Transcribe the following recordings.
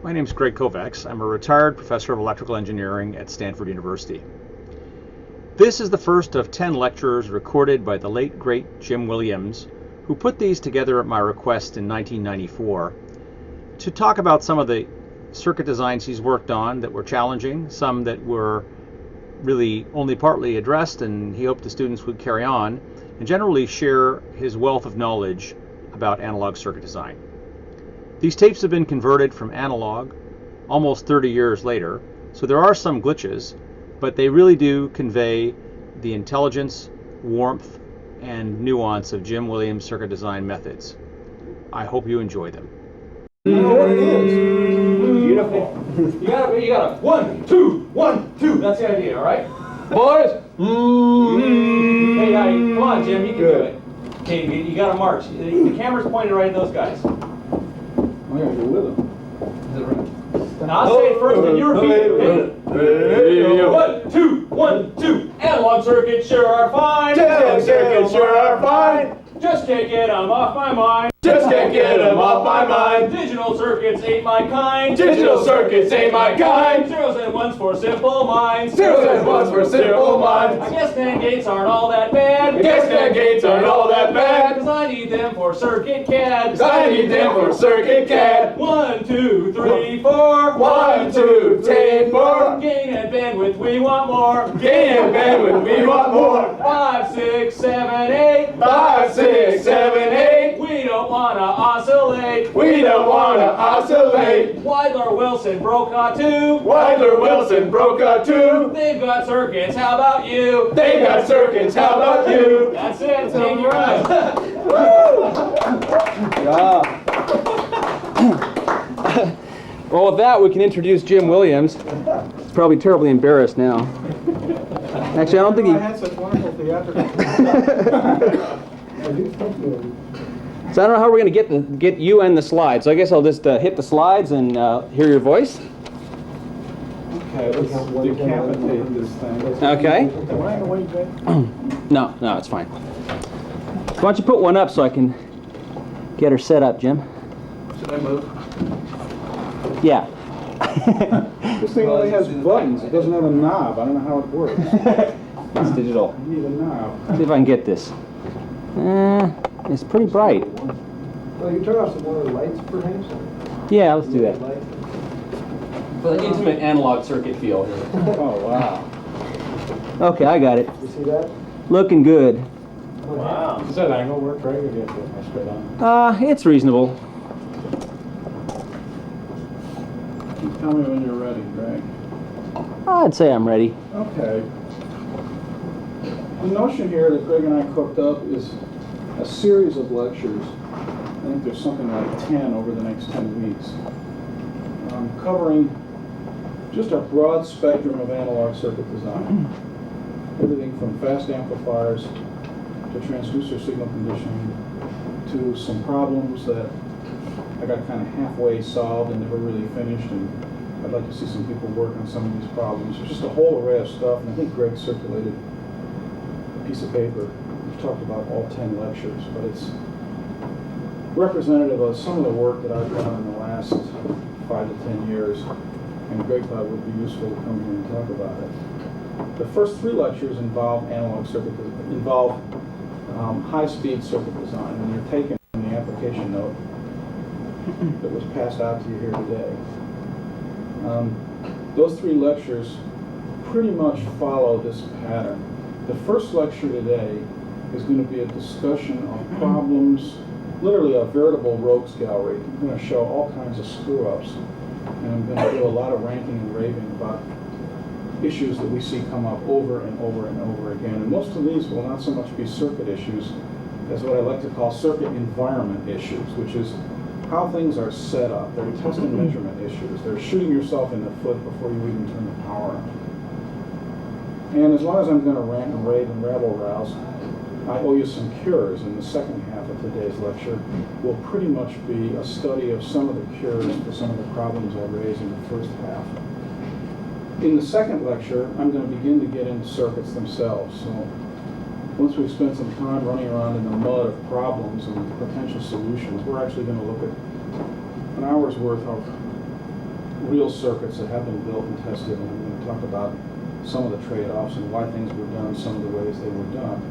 My name is Greg Kovacs. I'm a retired professor of electrical engineering at Stanford University. This is the first of 10 lectures recorded by the late great Jim Williams, who put these together at my request in 1994 to talk about some of the circuit designs he's worked on that were challenging, some that were really only partly addressed and he hoped the students would carry on, and generally share his wealth of knowledge about analog circuit design. These tapes have been converted from analog almost 30 years later, so there are some glitches, but they really do convey the intelligence, warmth, and nuance of Jim Williams' circuit design methods. I hope you enjoy them. I know what it is. Beautiful. You gotta 1, 2, 1, 2. That's the idea, all right? Boys. Hey, come on, Jim. You can do it. Okay, you gotta march. The camera's pointed right at those guys. I gotta go with them. Is it right? Now I'll say it first, and you repeat it. Okay? 1, 2, 1, 2. Analog circuits sure are fine. Analog circuits sure are fine. Just can't get them off my mind. Just can't get them off my mind. Digital circuits ain't my kind. Digital circuits ain't my kind. Zeros and ones for simple minds. Zeros and ones for simple minds. I guess NAND gates aren't all that bad. I guess NAND gates aren't all that bad. Cause I need them for circuit CAD. Cause I need them for circuit CAD. 1, 2, 3, 4. 1, 2, 3, 4. Gain and bandwidth, we want more. Gain and bandwidth, we want more. 5, 6, 7, 8. 5, 6, 7, 8. We don't wanna oscillate. We don't wanna oscillate. Weidler, Wilson, Broca 2. Weidler, Wilson, Broca 2. They've got circuits, how about you? They got circuits, how about you? That's it, take your eyes. Well, with that, we can introduce Jim Williams. He's probably terribly embarrassed now. Actually, I don't think he... I had such wonderful theatrical. So I don't know how we're going to get you and the slides. So I guess I'll just hit the slides and hear your voice. Okay, let's decapitate this thing. Okay. Am I in the way, Jay? No, it's fine. Why don't you put one up so I can get her set up, Jim? Should I move? Yeah. This thing only has buttons. It doesn't have a knob. I don't know how it works. It's digital. I need a knob. See if I can get this. It's pretty bright. Well, you turn off some more lights, perhaps? Yeah, let's do that. For the intimate analog circuit feel here. Oh, wow. Okay, I got it. You see that? Looking good. Wow. Does that angle work, Craig, or do you have to get my straight on? It's reasonable. Tell me when you're ready, Greg. I'd say I'm ready. Okay. The notion here that Greg and I cooked up is a series of lectures. I think there's something like 10 over the next 10 weeks. Covering just a broad spectrum of analog circuit design. Everything from fast amplifiers to transducer signal conditioning to some problems that I got kind of halfway solved and never really finished, and I'd like to see some people work on some of these problems. There's just a whole array of stuff, and I think Greg circulated a piece of paper. We've talked about all 10 lectures, but it's representative of some of the work that I've done in the last 5 to 10 years, and Greg thought it would be useful to come here and talk about it. The first 3 lectures involve high-speed circuit design, and you're taking the application note that was passed out to you here today. Those 3 lectures pretty much follow this pattern. The first lecture today is going to be a discussion of problems, literally a veritable rogues gallery. I'm going to show all kinds of screw-ups, and I'm going to do a lot of ranting and raving about issues that we see come up over and over and over again. And most of these will not so much be circuit issues as what I like to call circuit environment issues, which is how things are set up. They're test and measurement issues. They're shooting yourself in the foot before you even turn the power on. And as long as I'm going to rant and rave and rabble-rouse, I owe you some cures. In the second half of today's lecture will pretty much be a study of some of the cures for some of the problems I raised in the first half. In the second lecture, I'm going to begin to get into circuits themselves. So once we've spent some time running around in the mud of problems and potential solutions, we're actually going to look at an hour's worth of real circuits that have been built and tested, and I'm going to talk about some of the trade-offs and why things were done some of the ways they were done.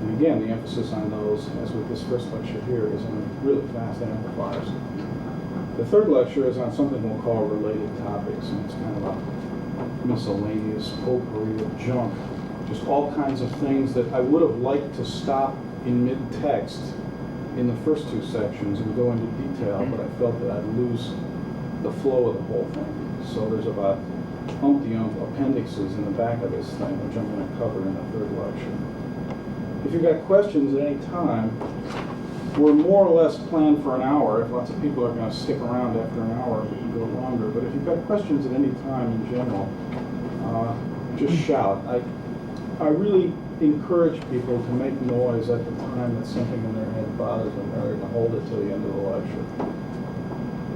And again, the emphasis on those, as with this first lecture here, is on really fast amplifiers. The third lecture is on something we'll call related topics, and it's kind of a miscellaneous potpourri of junk. Just all kinds of things that I would have liked to stop in mid-text in the first two sections and go into detail, but I felt that I'd lose the flow of the whole thing. So there's about umpty-ump appendixes in the back of this thing, which I'm going to cover in the third lecture. If you've got questions at any time, we're more or less planned for an hour. If lots of people are going to stick around after an hour, we can go longer. But if you've got questions at any time in general, just shout. I really encourage people to make noise at the time that something in their head bothers them, rather than hold it till the end of the lecture.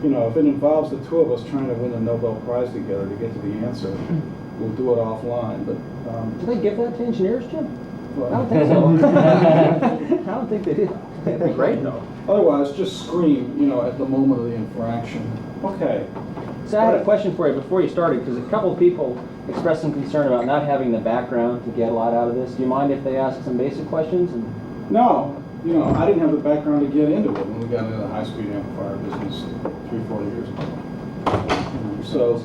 You know, if it involves the two of us trying to win the Nobel Prize together to get to the answer, we'll do it offline. But do they give that to engineers, Jim? well, I don't think so. I don't think they do. That'd be great, though. otherwise, just scream, you know, at the moment of the infraction. Okay. So I had a question for you before you started, because a couple of people expressed some concern about not having the background to get a lot out of this. Do you mind if they ask some basic questions? No, you know, I didn't have the background to get into it when we got into the high-speed amplifier business 3-4 years ago. So,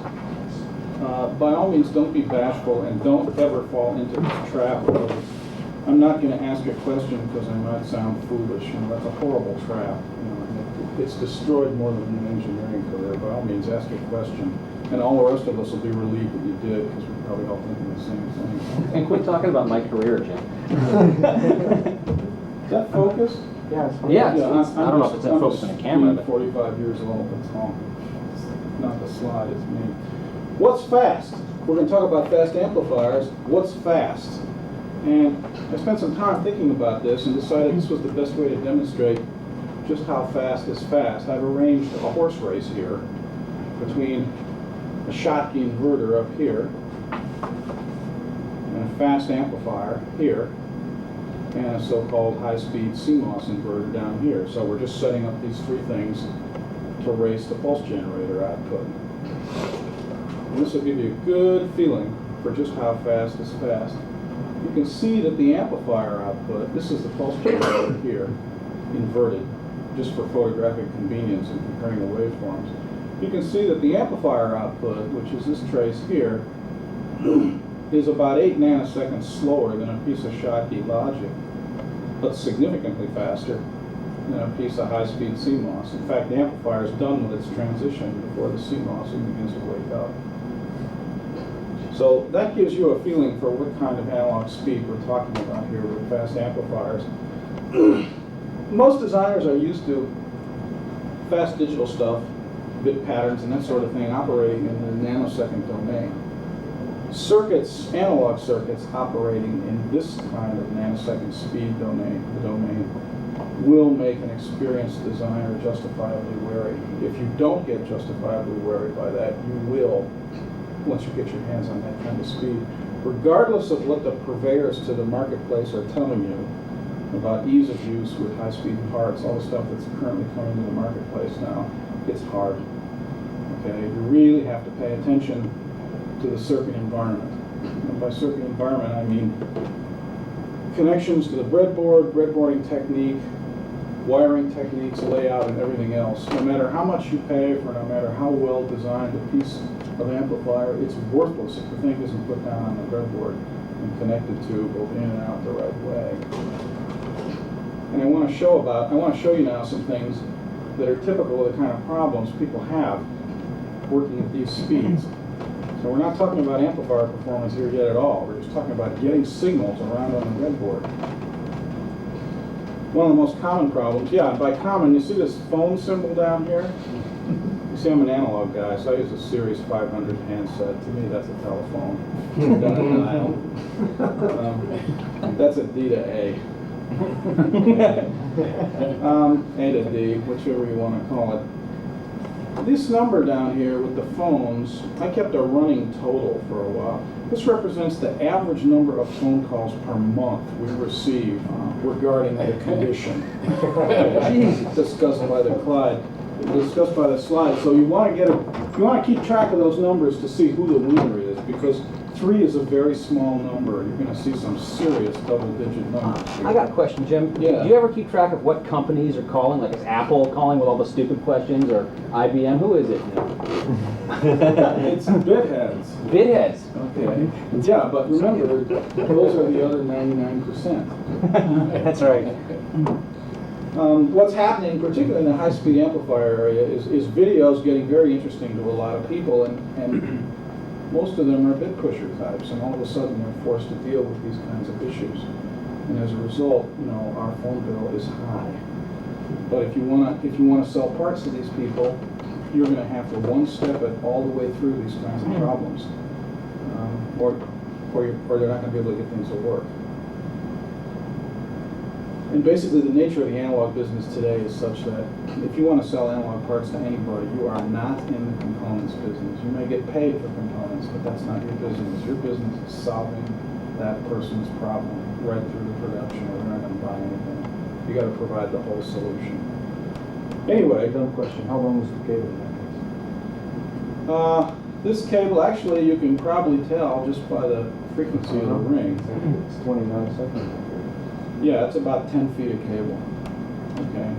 by all means, don't be bashful and don't ever fall into this trap. I'm not going to ask a question because I might sound foolish. You know, that's a horrible trap. You know, it's destroyed more than an engineering career. By all means, ask a question, and all the rest of us will be relieved that you did, because we're probably all thinking the same thing. And quit talking about my career, Jim. Is that focused? Yes. Yeah, I don't know if it's that focused on the camera. I'm 45 years old. That's all. It's not the slide. It's me. What's fast? We're going to talk about fast amplifiers. What's fast? And I spent some time thinking about this and decided this was the best way to demonstrate just how fast is fast. I've arranged a horse race here between a Schottky inverter up here and a fast amplifier here and a so-called high-speed CMOS inverter down here. So we're just setting up these three things to race the pulse generator output. And this will give you a good feeling for just how fast is fast. You can see that the amplifier output, this is the pulse generator here, inverted, just for photographic convenience and comparing the waveforms. You can see that the amplifier output, which is this trace here, is about 8 nanoseconds slower than a piece of Schottky logic, but significantly faster than a piece of high-speed CMOS. In fact, the amplifier is done with its transition before the CMOS even begins to wake up. So that gives you a feeling for what kind of analog speed we're talking about here with fast amplifiers. Most designers are used to fast digital stuff, bit patterns and that sort of thing operating in the nanosecond domain. Circuits, analog circuits operating in this kind of nanosecond speed domain, will make an experienced designer justifiably wary. If you don't get justifiably wary by that, you will once you get your hands on that kind of speed. Regardless of what the purveyors to the marketplace are telling you about ease of use with high-speed parts, all the stuff that's currently coming to the marketplace now, it's hard. Okay, you really have to pay attention to the circuit environment. And by circuit environment, I mean connections to the breadboard, breadboarding technique, wiring techniques, layout, and everything else. No matter how much you pay for, no matter how well designed a piece of amplifier, it's worthless if the thing isn't put down on the breadboard and connected to both in and out the right way. And I want to show you now some things that are typical of the kind of problems people have working at these speeds. So we're not talking about amplifier performance here yet at all. We're just talking about getting signals around on the breadboard. One of the most common problems, yeah, by common, you see this phone symbol down here? You see, I'm an analog guy, so I use a Series 500 handset. To me, that's a telephone. That's a D to A. A to D, whichever you want to call it. This number down here with the phones, I kept a running total for a while. This represents the average number of phone calls per month we receive regarding the condition discussed by the Clyde. discussed by the slide. So you want to keep track of those numbers to see who the winner is, because 3 is a very small number. You're going to see some serious double-digit numbers here. I got a question, Jim. Yeah. Do you ever keep track of what companies are calling? Like, is Apple calling with all the stupid questions, or IBM? Who is it? It's BitHeads. BitHeads. Okay. Yeah, but remember, those are the other 99%. That's right. What's happening, particularly in the high-speed amplifier area, is videos getting very interesting to a lot of people, and most of them are bit pusher types, and all of a sudden they're forced to deal with these kinds of issues. And as a result, our phone bill is high. But if you want to sell parts to these people, you're going to have to one-step it all the way through these kinds of problems, or they're not going to be able to get things to work. And basically, the nature of the analog business today is such that if you want to sell analog parts to anybody, you are not in the components business. You may get paid for components, but that's not your business. Your business is solving that person's problem right through the production, or they're not going to buy anything. You got to provide the whole solution. Anyway, Dumb question. How long was the cable in that case? this cable, actually, you can probably tell just by the frequency of the ring. It's 29 seconds. Yeah, it's about 10 feet of cable. Okay.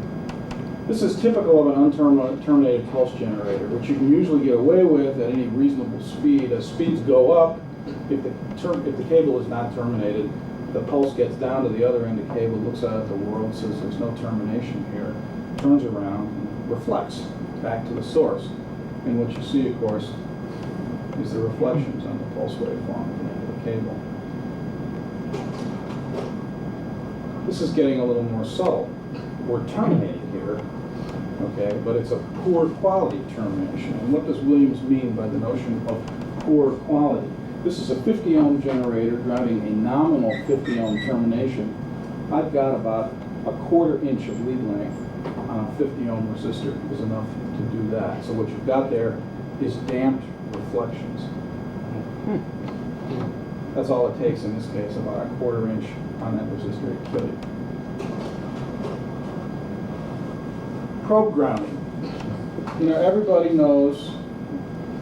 This is typical of an unterminated pulse generator, which you can usually get away with at any reasonable speed. As speeds go up, if the cable is not terminated, the pulse gets down to the other end of the cable, looks out at the world, says there's no termination here, turns around, and reflects back to the source. And what you see, of course, is the reflections on the pulse waveform at the end of the cable. This is getting a little more subtle. We're terminating here, okay, but it's a poor quality termination. And what does Williams mean by the notion of poor quality? This is a 50 ohm generator driving a nominal 50 ohm termination. I've got about a 1/4 inch of lead length on a 50 ohm resistor is enough to do that. So what you've got there is damped reflections. That's all it takes in this case, about a 1/4 inch on that resistor to kill it. Probe grounding. Everybody knows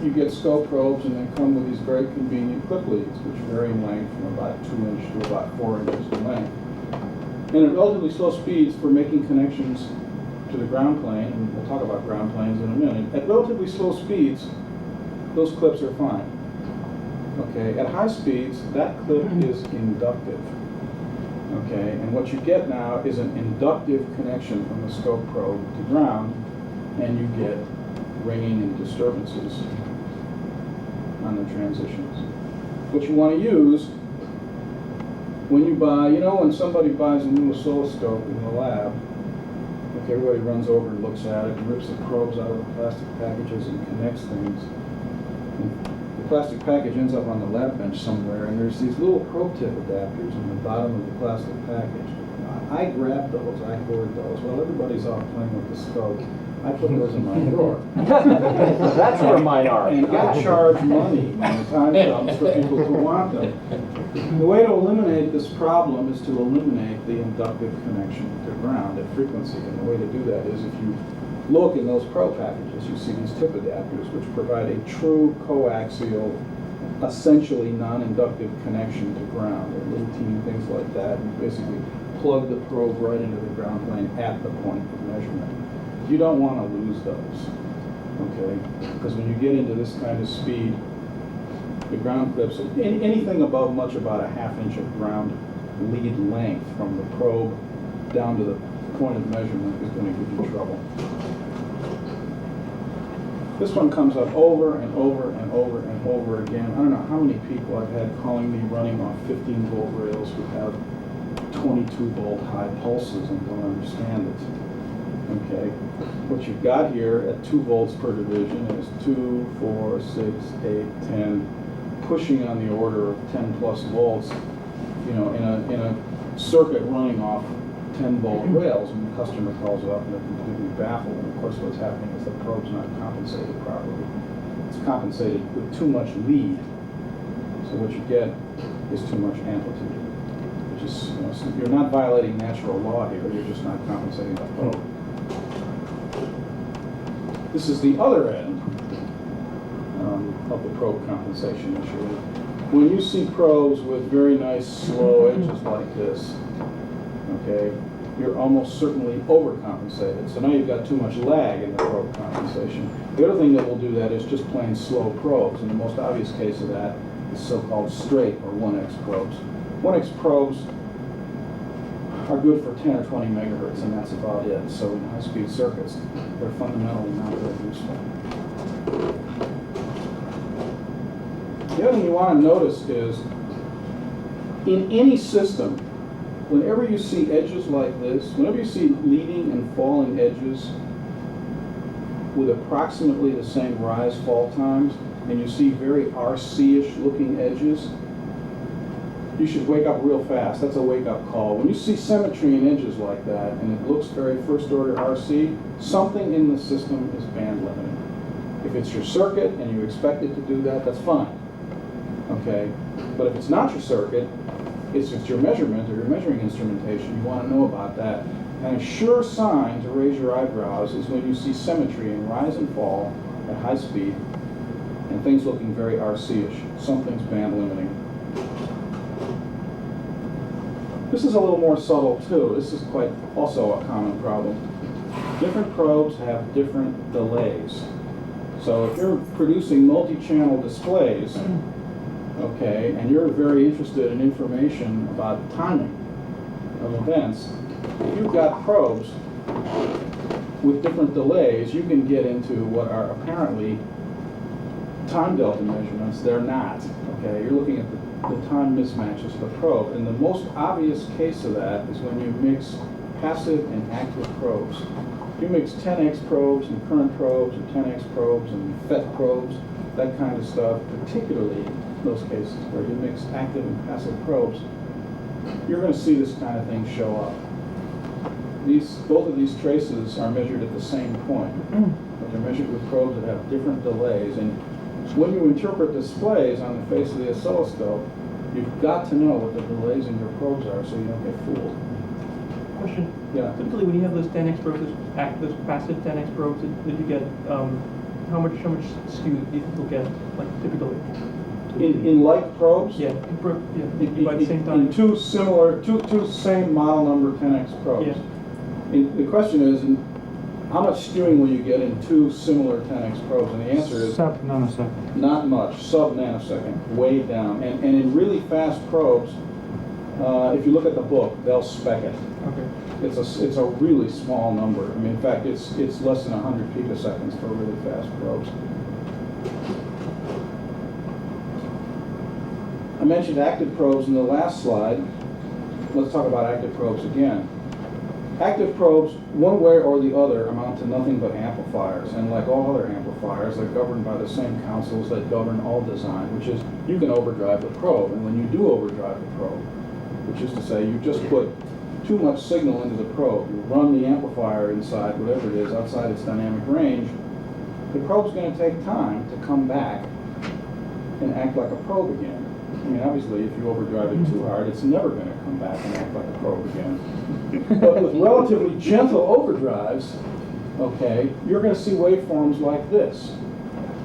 you get scope probes, and they come with these very convenient clip leads, which vary in length from about 2 inches to about 4 inches in length. And at relatively slow speeds for making connections to the ground plane, and we'll talk about ground planes in a minute, at relatively slow speeds, those clips are fine. Okay, at high speeds, that clip is inductive. Okay, and what you get now is an inductive connection from the scope probe to ground, and you get ringing and disturbances on the transitions. What you want to use when you buy, when somebody buys a new oscilloscope in the lab, okay, everybody runs over and looks at it and rips the probes out of the plastic packages and connects things. And the plastic package ends up on the lab bench somewhere, and there's these little probe tip adapters on the bottom of the plastic package. I grabbed those, I hoard those. Well, everybody's off playing with the scope. I put those in my drawer. That's where mine are. And I charge money when the time comes for people who want them. The way to eliminate this problem is to eliminate the inductive connection to ground at frequency. And the way to do that is if you look in those probe packages, you see these tip adapters, which provide a true coaxial, essentially non-inductive connection to ground. They're little teeny things like that. You basically plug the probe right into the ground plane at the point of measurement. You don't want to lose those, okay? Because when you get into this kind of speed, the ground clips, anything above much about a 1/2 inch of ground lead length from the probe down to the point of measurement is going to give you trouble. This one comes up over and over and over and over again. I don't know how many people I've had calling me running off 15-volt rails who have 22-volt high pulses and don't understand it. Okay, what you've got here at 2 volts per division is 2, 4, 6, 8, 10, pushing on the order of 10 plus volts, in a circuit running off 10-volt rails, and the customer calls up and they're completely baffled. And of course, what's happening is the probe's not compensated properly. It's compensated with too much lead. So what you get is too much amplitude. Which is, you're not violating natural law here. You're just not compensating the probe. This is the other end of the probe compensation issue. When you see probes with very nice slow edges like this, okay, you're almost certainly overcompensated. So now you've got too much lag in the probe compensation. The other thing that will do that is just plain slow probes, and the most obvious case of that is so-called straight or 1x probes. 1x probes are good for 10 or 20 megahertz, and that's about it. So in high-speed circuits, they're fundamentally not very useful. The other thing you want to notice is, in any system, whenever you see edges like this, whenever you see leading and falling edges with approximately the same rise-fall times, and you see very RC-ish looking edges, you should wake up real fast. That's a wake-up call. When you see symmetry in edges like that, and it looks very first-order RC, something in the system is band limiting. If it's your circuit and you expect it to do that, that's fine. Okay? But if it's not your circuit, it's just your measurement or your measuring instrumentation, you want to know about that. And a sure sign to raise your eyebrows is when you see symmetry in rise and fall at high speed and things looking very RC-ish. Something's band limiting. This is a little more subtle too. This is quite also a common problem. Different probes have different delays. So if you're producing multi-channel displays, okay, and you're very interested in information about timing of events, if you've got probes with different delays, you can get into what are apparently time delta measurements. They're not. Okay, you're looking at the time mismatches of the probe, and the most obvious case of that is when you mix passive and active probes. You mix 10x probes and current probes, or 10x probes and FET probes, that kind of stuff, particularly those cases where you mix active and passive probes, you're going to see this kind of thing show up. Both of these traces are measured at the same point, but they're measured with probes that have different delays. And when you interpret displays on the face of the oscilloscope, you've got to know what the delays in your probes are so you don't get fooled. Question. Yeah. Typically, when you have those 10x probes, those passive 10x probes that you get, how much skew do you think you'll get, like typically? In like probes? Yeah, by the same time. In two same model number 10x probes. Yeah. The question is, how much skewing will you get in two similar 10x probes? And the answer is Sub-nanosecond. not much, sub-nanosecond, way down. And in really fast probes, if you look at the book, they'll spec it. Okay. It's a really small number. I mean, in fact, it's less than 100 picoseconds for really fast probes. I mentioned active probes in the last slide. Let's talk about active probes again. Active probes, one way or the other, amount to nothing but amplifiers. And like all other amplifiers, they're governed by the same councils that govern all design, which is you can overdrive the probe. And when you do overdrive the probe, which is to say you just put too much signal into the probe, you run the amplifier inside, whatever it is, outside its dynamic range, the probe's going to take time to come back and act like a probe again. I mean, obviously, if you overdrive it too hard, it's never going to come back and act like a probe again. But with relatively gentle overdrives, okay, you're going to see waveforms like this.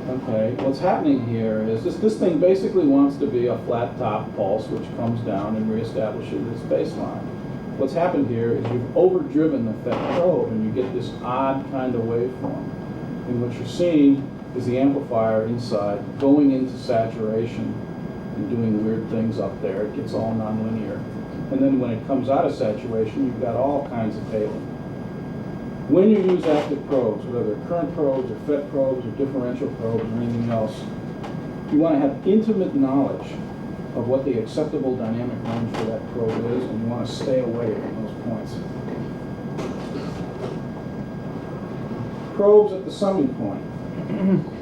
Okay, what's happening here is this thing basically wants to be a flat top pulse which comes down and reestablishes its baseline. What's happened here is you've overdriven the FET probe and you get this odd kind of waveform. And what you're seeing is the amplifier inside going into saturation and doing weird things up there. It gets all nonlinear. And then when it comes out of saturation, you've got all kinds of hailing. When you use active probes, whether they're current probes or FET probes or differential probes or anything else, you want to have intimate knowledge of what the acceptable dynamic range for that probe is, and you want to stay away from those points. Probes at the summing point.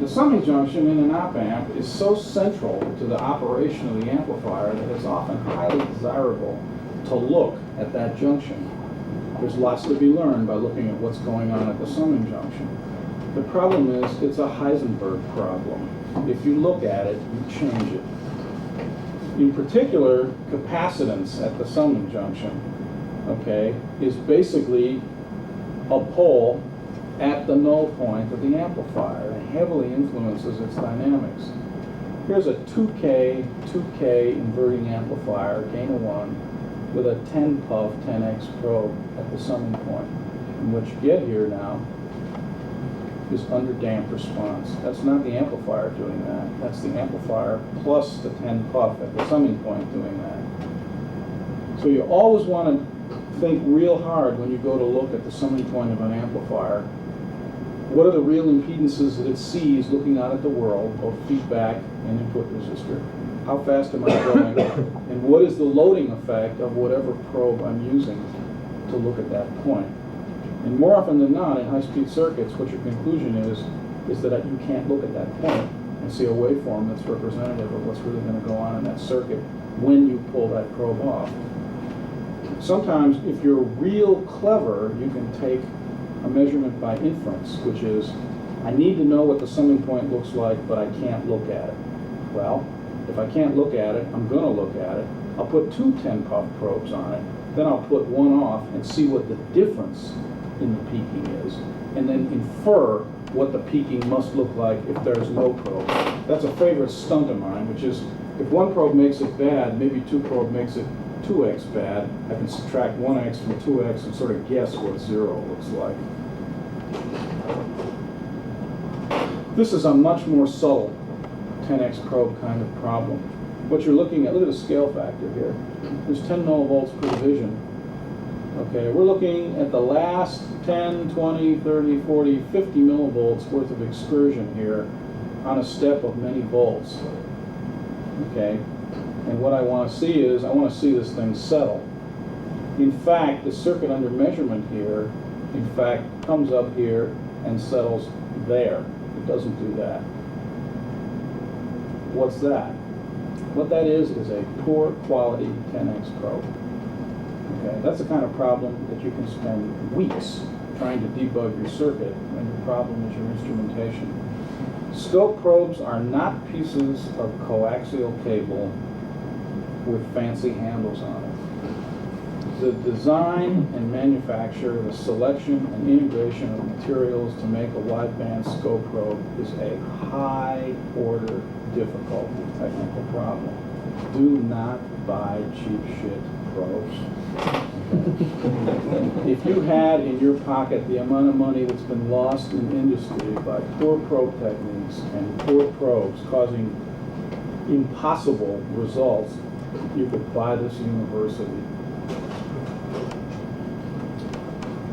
The summing junction in an op-amp is so central to the operation of the amplifier that it's often highly desirable to look at that junction. There's lots to be learned by looking at what's going on at the summing junction. The problem is it's a Heisenberg problem. If you look at it, you change it. In particular, capacitance at the summing junction, okay, is basically a pole at the null point of the amplifier and heavily influences its dynamics. Here's a 2K inverting amplifier, gain of 1, with a 10 puff 10x probe at the summing point. And what you get here now is under damped response. That's not the amplifier doing that. That's the amplifier plus the 10 puff at the summing point doing that. So you always want to think real hard when you go to look at the summing point of an amplifier. What are the real impedances that it sees looking out at the world, both feedback and input resistor? How fast am I going? And what is the loading effect of whatever probe I'm using to look at that point? And more often than not, in high-speed circuits, what your conclusion is that you can't look at that point and see a waveform that's representative of what's really going to go on in that circuit when you pull that probe off. Sometimes, if you're real clever, you can take a measurement by inference, which is, I need to know what the summing point looks like, but I can't look at it. Well, if I can't look at it, I'm going to look at it. I'll put 2 10-puff probes on it, then I'll put one off and see what the difference in the peaking is, and then infer what the peaking must look like if there's no probe. That's a favorite stunt of mine, which is, if one probe makes it bad, maybe 2 probe makes it 2x bad, I can subtract 1x from 2x and sort of guess what 0 looks like. This is a much more subtle 10x probe kind of problem. What you're looking at, look at the scale factor here. There's 10 millivolts per division. Okay, we're looking at the last 10, 20, 30, 40, 50 millivolts worth of excursion here on a step of many volts. Okay, and what I want to see is, I want to see this thing settle. In fact, the circuit under measurement here, in fact, comes up here and settles there. It doesn't do that. What's that? What that is a poor quality 10x probe. Okay, that's the kind of problem that you can spend weeks trying to debug your circuit when your problem is your instrumentation. Scope probes are not pieces of coaxial cable with fancy handles on it. The design and manufacture, the selection and integration of materials to make a wideband scope probe is a high order difficulty technical problem. Do not buy cheap shit probes. Okay. If you had in your pocket the amount of money that's been lost in industry by poor probe techniques and poor probes causing impossible results, you could buy this university.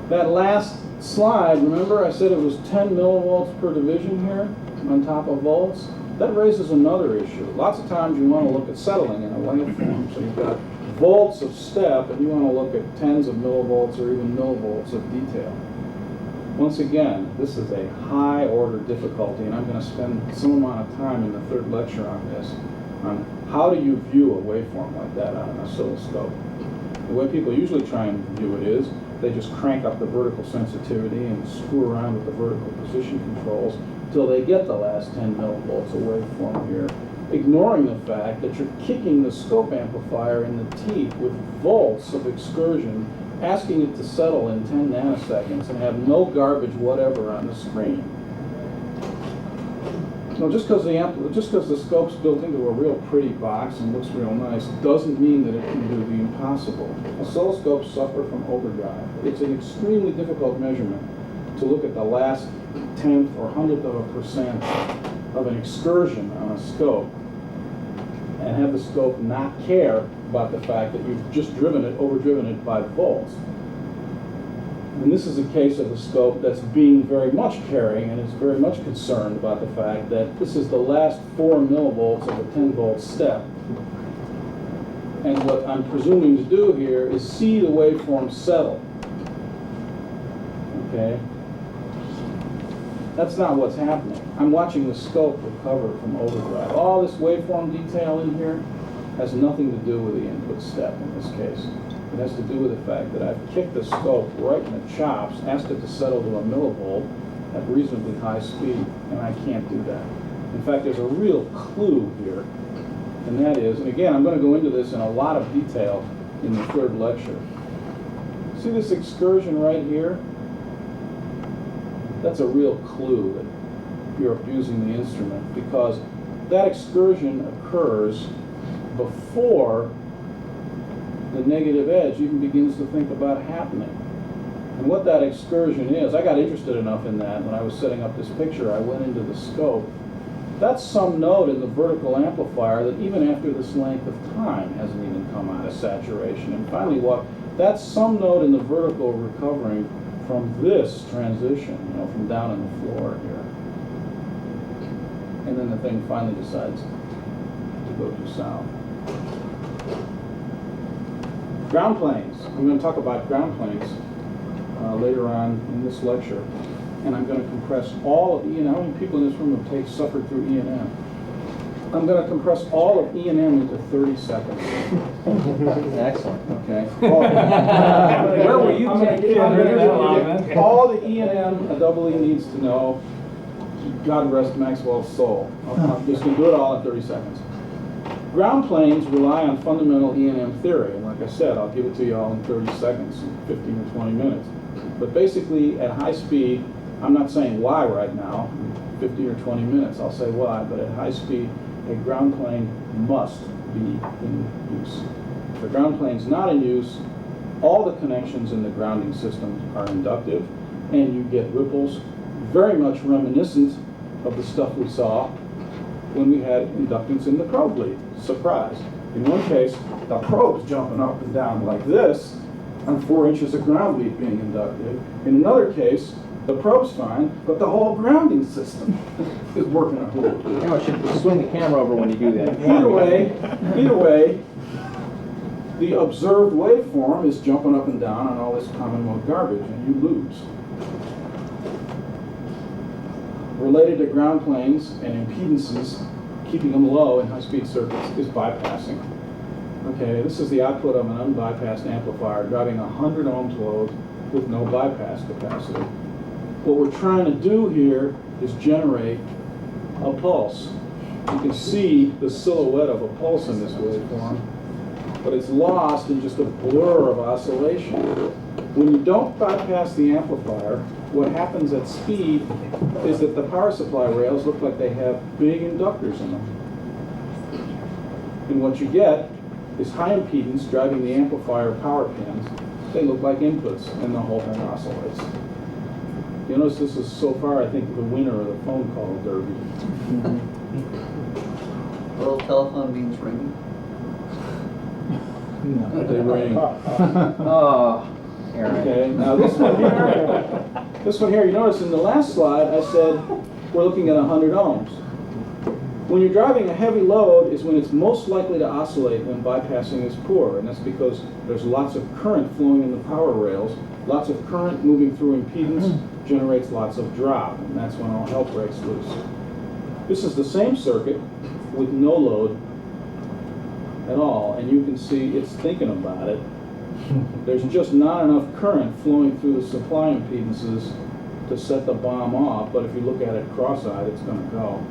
That last slide, remember I said it was 10 millivolts per division here on top of volts? That raises another issue. Lots of times you want to look at settling in a waveform. So you've got volts of step and you want to look at tens of millivolts or even millivolts of detail. Once again, this is a high order difficulty, and I'm going to spend some amount of time in the third lecture on this, on how do you view a waveform like that on an oscilloscope. The way people usually try and view it is they just crank up the vertical sensitivity and screw around with the vertical position controls until they get the last 10 millivolts of waveform here, ignoring the fact that you're kicking the scope amplifier in the teeth with volts of excursion, asking it to settle in 10 nanoseconds and have no garbage whatever on the screen. Now, just because the scope's built into a real pretty box and looks real nice doesn't mean that it can do the impossible. Oscilloscopes suffer from overdrive. It's an extremely difficult measurement to look at the last 10th or 100th of a percent of an excursion on a scope and have the scope not care about the fact that you've just overdriven it by volts. And this is a case of a scope that's being very much caring and is very much concerned about the fact that this is the last 4 millivolts of a 10 volt step. And what I'm presuming to do here is see the waveform settle. Okay? That's not what's happening. I'm watching the scope recover from overdrive. All this waveform detail in here has nothing to do with the input step in this case. It has to do with the fact that I've kicked the scope right in the chops, asked it to settle to a millivolt at reasonably high speed, and I can't do that. In fact, there's a real clue here, and that is, and again, I'm going to go into this in a lot of detail in the third lecture. See this excursion right here? that's a real clue that you're abusing the instrument, because that excursion occurs before the negative edge even begins to think about happening. And what that excursion is, I got interested enough in that when I was setting up this picture, I went into the scope. That's some node in the vertical amplifier that even after this length of time hasn't even come out of saturation. And finally, that's some node in the vertical recovering from this transition, from down on the floor here. And then the thing finally decides to go due south. Ground planes. I'm going to talk about ground planes later on in this lecture. And I'm going to compress all of E&M. How many people in this room have suffered through E&M? I'm going to compress all of E&M into 30 seconds. Excellent. Okay. Where were you? All the E&M a double E needs to know. God rest Maxwell's soul. I'm just going to do it all in 30 seconds. Ground planes rely on fundamental E&M theory. And like I said, I'll give it to you all in 30 seconds, 15 or 20 minutes. But basically, at high speed, I'm not saying why right now, 15 or 20 minutes, I'll say why, but at high speed, a ground plane must be in use. If the ground plane's not in use, all the connections in the grounding system are inductive, and you get ripples very much reminiscent of the stuff we saw when we had inductance in the probe lead. Surprise. In one case, the probe's jumping up and down like this on 4 inches of ground lead being inductive. In another case, the probe's fine, but the whole grounding system is working a hole. You know, I should swing the camera over when you do that. Either way, the observed waveform is jumping up and down on all this common mode garbage, and you lose. Related to ground planes and impedances, keeping them low in high-speed circuits is bypassing. Okay, this is the output of an unbypassed amplifier driving 100 ohms load with no bypass capacity. What we're trying to do here is generate a pulse. You can see the silhouette of a pulse in this waveform, but it's lost in just a blur of oscillation. When you don't bypass the amplifier, what happens at speed is that the power supply rails look like they have big inductors in them. And what you get is high impedance driving the amplifier power pins. They look like inputs, and the whole thing oscillates. You notice this is so far, I think, the winner of the phone call derby. Little telephone beans ringing. No, they ring. Oh, Aaron. Okay, now this one here, you notice in the last slide I said we're looking at 100 ohms. When you're driving a heavy load is when it's most likely to oscillate when bypassing is poor, and that's because there's lots of current flowing in the power rails. Lots of current moving through impedance generates lots of drop, and that's when all hell breaks loose. This is the same circuit with no load at all, and you can see it's thinking about it. There's just not enough current flowing through the supply impedances to set the bomb off, but if you look at it cross-eyed, it's going to go.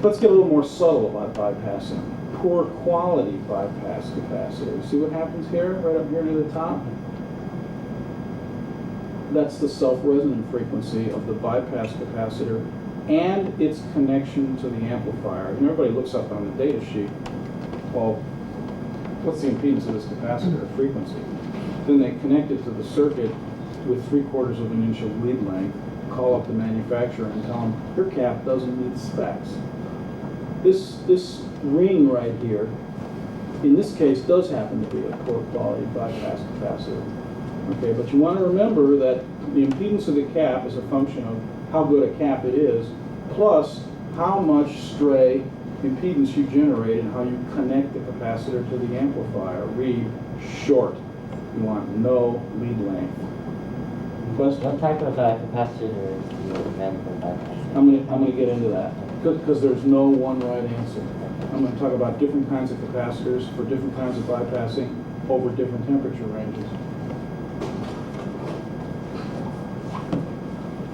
Let's get a little more subtle about bypassing. Poor quality bypass capacitor. See what happens here, right up here near the top? That's the self-resonant frequency of the bypass capacitor and its connection to the amplifier. And everybody looks up on the data sheet, well, what's the impedance of this capacitor frequency? Then they connect it to the circuit with 3/4 of an inch of lead length, call up the manufacturer and tell them, your cap doesn't meet specs. This ring right here, in this case, does happen to be a poor quality bypass capacitor. Okay, but you want to remember that the impedance of the cap is a function of how good a cap it is, plus how much stray impedance you generate and how you connect the capacitor to the amplifier. Read short. You want no lead length. Question? What type of capacitor is the meant for bypassing? I'm going to get into that because there's no one right answer. I'm going to talk about different kinds of capacitors for different kinds of bypassing over different temperature ranges.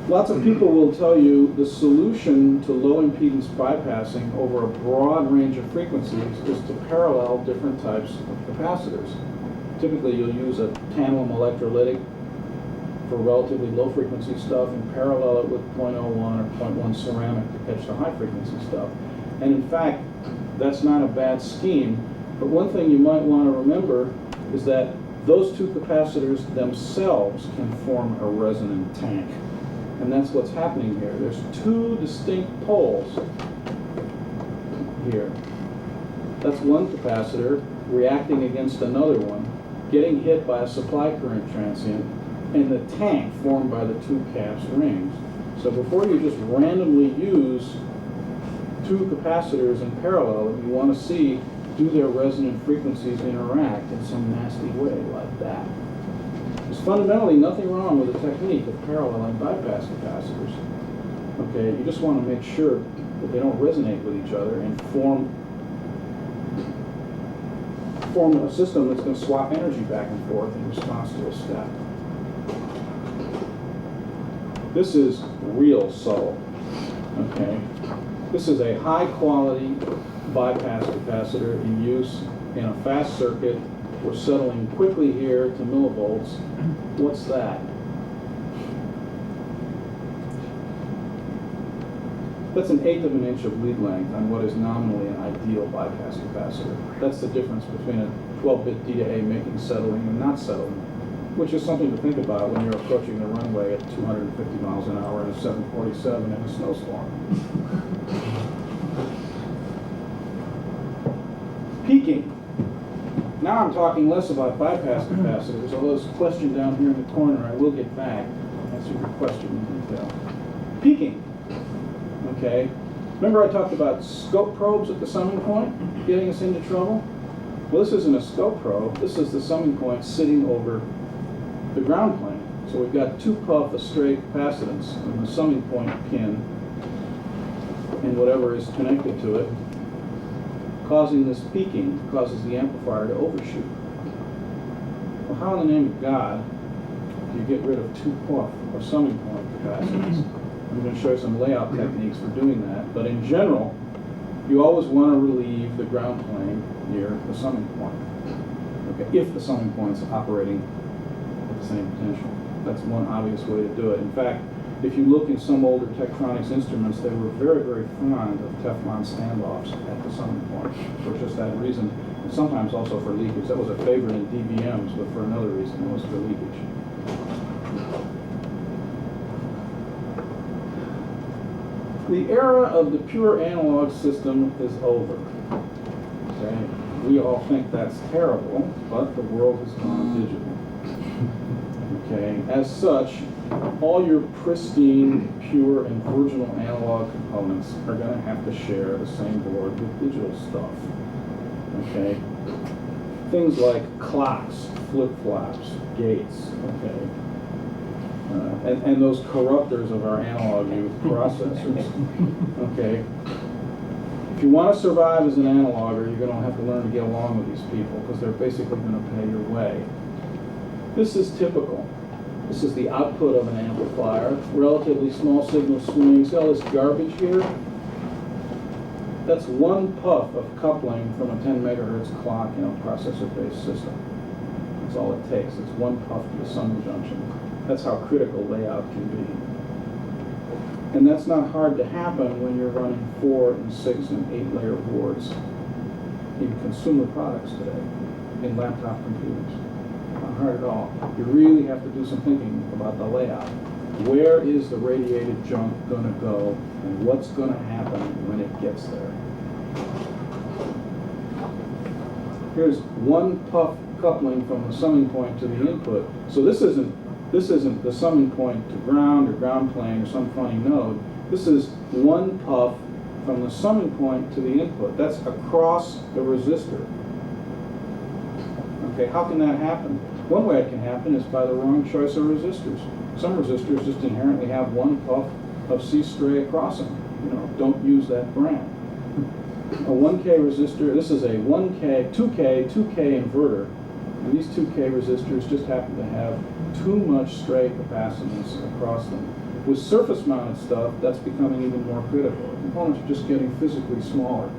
Lots of people will tell you the solution to low impedance bypassing over a broad range of frequencies is to parallel different types of capacitors. Typically you'll use a tantalum electrolytic for relatively low frequency stuff and parallel it with 0.01 or 0.1 ceramic to catch the high frequency stuff. And in fact, that's not a bad scheme. But one thing you might want to remember is that those two capacitors themselves can form a resonant tank. And that's what's happening here. There's two distinct poles here. That's one capacitor reacting against another one, getting hit by a supply current transient, and the tank formed by the two caps rings. So before you just randomly use two capacitors in parallel, you want to see, do their resonant frequencies interact in some nasty way like that? There's fundamentally nothing wrong with the technique of paralleling bypass capacitors. Okay, you just want to make sure that they don't resonate with each other and form a system that's going to swap energy back and forth in response to a step. This is real subtle. Okay, this is a high quality bypass capacitor in use in a fast circuit. We're settling quickly here to millivolts. What's that? That's 1/8 of an inch of lead length on what is nominally an ideal bypass capacitor. That's the difference between a 12-bit D to A making settling and not settling, which is something to think about when you're approaching the runway at 250 miles an hour in a 747 in a snowstorm. Peaking. Now I'm talking less about bypass capacitors, although there's a question down here in the corner. I will get back and answer your question in detail. Peaking. Okay. Remember I talked about scope probes at the summing point, getting us into trouble? Well, this isn't a scope probe. This is the summing point sitting over the ground plane. So we've got 2 puff of stray capacitance on the summing point pin and whatever is connected to it, causing this peaking, causes the amplifier to overshoot. Well, how in the name of God do you get rid of 2 puff of summing point capacitance? I'm going to show you some layout techniques for doing that, but in general, you always want to relieve the ground plane near the summing point. Okay, if the summing point's operating at the same potential. That's one obvious way to do it. In fact, if you look in some older Tektronix instruments, they were very, very fond of Teflon standoffs at the summing point for just that reason, and sometimes also for leakage. That was a favorite in DBMs, but for another reason, it was for leakage. The era of the pure analog system is over. Okay? We all think that's terrible, but the world has gone digital. Okay? As such, all your pristine, pure, and virginal analog components are going to have to share the same board with digital stuff. Okay? Things like clocks, flip-flops, gates, okay? And those corruptors of our analog processors. Okay? If you want to survive as an analoger, you're going to have to learn to get along with these people because they're basically going to pay your way. This is typical. This is the output of an amplifier. Relatively small signal swing. See all this garbage here? That's 1 puff of coupling from a 10 megahertz clock in a processor-based system. That's all it takes. It's 1 puff to the summing junction. That's how critical layout can be. And that's not hard to happen when you're running 4 and 6 and 8 layer boards in consumer products today, in laptop computers. Not hard at all. You really have to do some thinking about the layout. Where is the radiated junk going to go, and what's going to happen when it gets there? Here's 1 puff coupling from the summing point to the input. So this isn't the summing point to ground or ground plane or some funny node. This is 1 puff from the summing point to the input. That's across the resistor. Okay, how can that happen? One way it can happen is by the wrong choice of resistors. Some resistors just inherently have 1 puff of C stray across them. You know, don't use that brand. A 1K resistor, this is a 1K, 2K inverter. And these 2K resistors just happen to have too much stray capacitance across them. With surface-mounted stuff, that's becoming even more critical. The components are just getting physically smaller.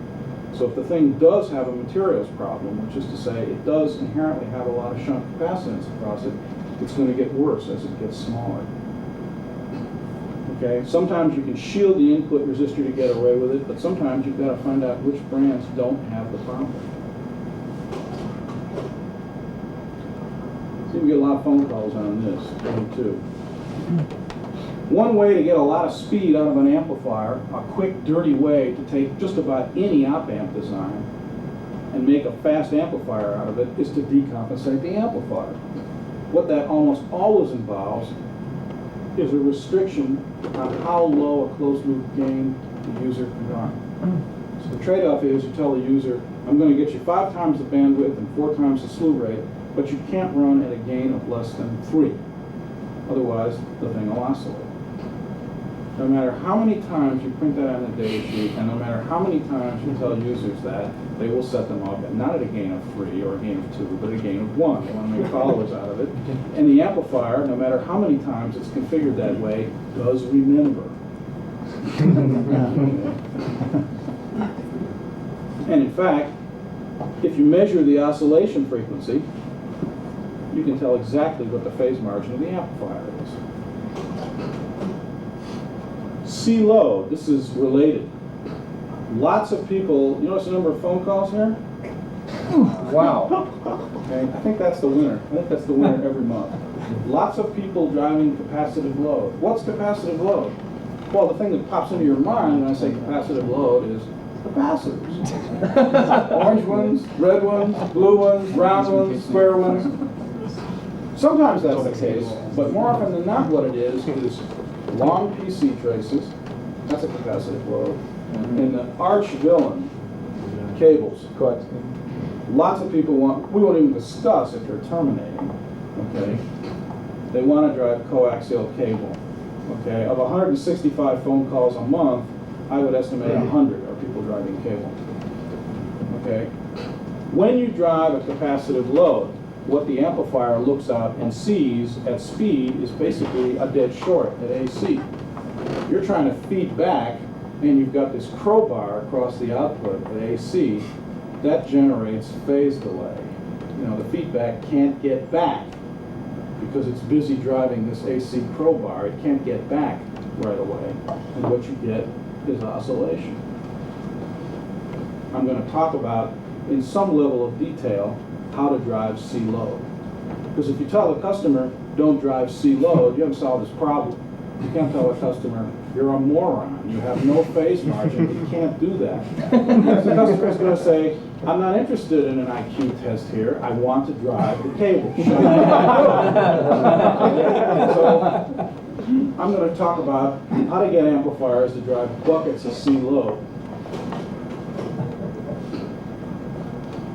So if the thing does have a materials problem, which is to say it does inherently have a lot of shunt capacitance across it, It's going to get worse as it gets smaller. Okay, sometimes you can shield the input resistor to get away with it, but sometimes you've got to find out which brands don't have the problem. So we get a lot of phone calls on this, me too. One way to get a lot of speed out of an amplifier, a quick, dirty way to take just about any op-amp design and make a fast amplifier out of it, is to decompensate the amplifier. What that almost always involves is a restriction on how low a closed-loop gain the user can run. So the trade-off is you tell the user, I'm going to get you 5 times the bandwidth and 4 times the slew rate, but you can't run at a gain of less than 3. Otherwise, the thing will oscillate. No matter how many times you print that on the data sheet, and no matter how many times you tell users that, they will set them up not at a gain of 3 or a gain of 2, but a gain of 1. They want to make followers out of it. And the amplifier, no matter how many times it's configured that way, does remember. And in fact, if you measure the oscillation frequency, you can tell exactly what the phase margin of the amplifier is. C-load, this is related. Lots of people, you notice the number of phone calls here? Wow. Okay, I think that's the winner. I think that's the winner every month. Lots of people driving capacitive load. What's capacitive load? Well, the thing that pops into your mind when I say capacitive load is capacitors. Orange ones, red ones, blue ones, round ones, square ones. Sometimes that's the case, but more often than not what it is long PC traces. That's a capacitive load. And the arch villain, cables. Correct. Lots of people want, we won't even discuss if they're terminating, okay? They want to drive coaxial cable, okay? Of 165 phone calls a month, I would estimate 100 are people driving cable, okay? When you drive a capacitive load, what the amplifier looks out and sees at speed is basically a dead short at AC. You're trying to feed back, and you've got this crowbar across the output at AC. That generates phase delay. You know, the feedback can't get back because it's busy driving this AC crowbar. It can't get back right away. And what you get is oscillation. I'm going to talk about, in some level of detail, how to drive C-load. Because if you tell the customer, don't drive C-load, you haven't solved this problem. You can't tell a customer, you're a moron. You have no phase margin. You can't do that. The customer is going to say, I'm not interested in an IQ test here. I want to drive the cable. So I'm going to talk about how to get amplifiers to drive buckets of C-load.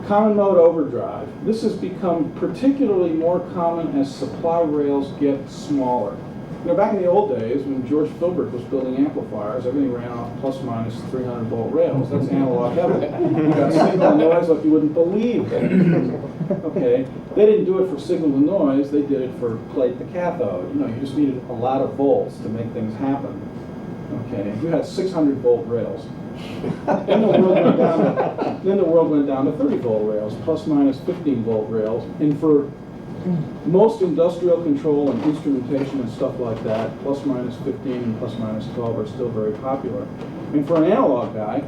Common mode overdrive. This has become particularly more common as supply rails get smaller. You know, back in the old days, when George Filbert was building amplifiers, everything ran off plus minus 300 volt rails. That's analog heaven. You got signal and noise like you wouldn't believe. Okay, they didn't do it for signal to noise. They did it for plate to cathode. You know, you just needed a lot of volts to make things happen. Okay, you had 600 volt rails. Then the world went down to 30 volt rails, plus minus 15 volt rails, and for most industrial control and instrumentation and stuff like that, plus minus 15 and plus minus 12 are still very popular. And for an analog guy,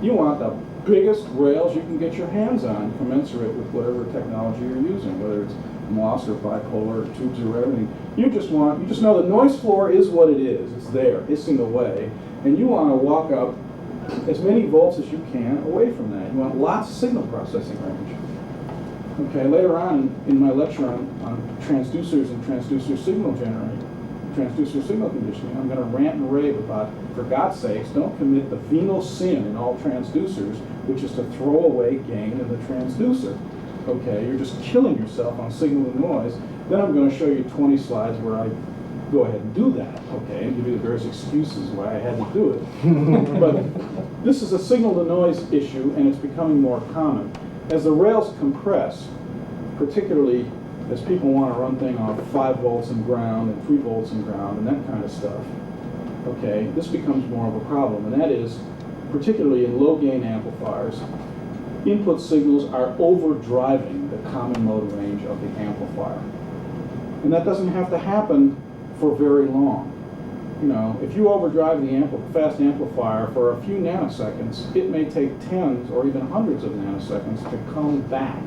you want the biggest rails you can get your hands on, commensurate with whatever technology you're using, whether it's MOS or bipolar or tubes or everything. You just know the noise floor is what it is. It's there, hissing away, and you want to walk up as many volts as you can away from that. You want lots of signal processing range. Okay, later on in my lecture on transducers and transducer signal generating, transducer signal conditioning, I'm going to rant and rave about, for God's sakes, don't commit the venal sin in all transducers, which is to throw away gain in the transducer. Okay, you're just killing yourself on signal to noise. Then I'm going to show you 20 slides where I go ahead and do that, okay, and give you the various excuses why I had to do it. But this is a signal to noise issue, and it's becoming more common. As the rails compress, particularly as people want to run things off 5 volts in ground and 3 volts in ground and that kind of stuff, okay, this becomes more of a problem, and that is, particularly in low gain amplifiers, input signals are overdriving the common mode range of the amplifier. And that doesn't have to happen for very long. You know, if you overdrive the fast amplifier for a few nanoseconds, it may take tens or even hundreds of nanoseconds to come back,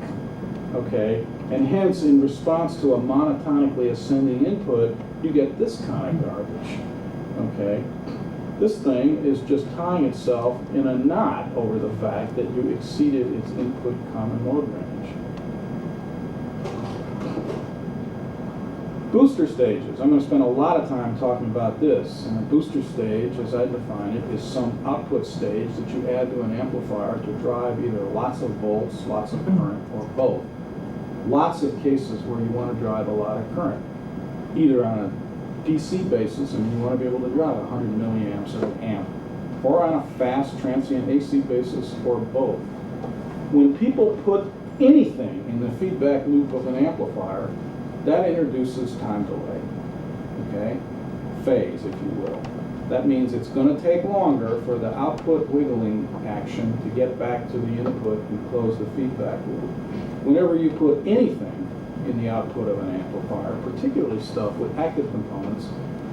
okay? And hence, in response to a monotonically ascending input, you get this kind of garbage, okay? This thing is just tying itself in a knot over the fact that you exceeded its input common mode range. Booster stages. I'm going to spend a lot of time talking about this. And a booster stage, as I define it, is some output stage that you add to an amplifier to drive either lots of volts, lots of current, or both. Lots of cases where you want to drive a lot of current, either on a DC basis, and you want to be able to drive 100 milliamps of an amp, or on a fast transient AC basis, or both. When people put anything in the feedback loop of an amplifier, that introduces time delay, okay? Phase, if you will. That means it's going to take longer for the output wiggling action to get back to the input and close the feedback loop. Whenever you put anything in the output of an amplifier, particularly stuff with active components,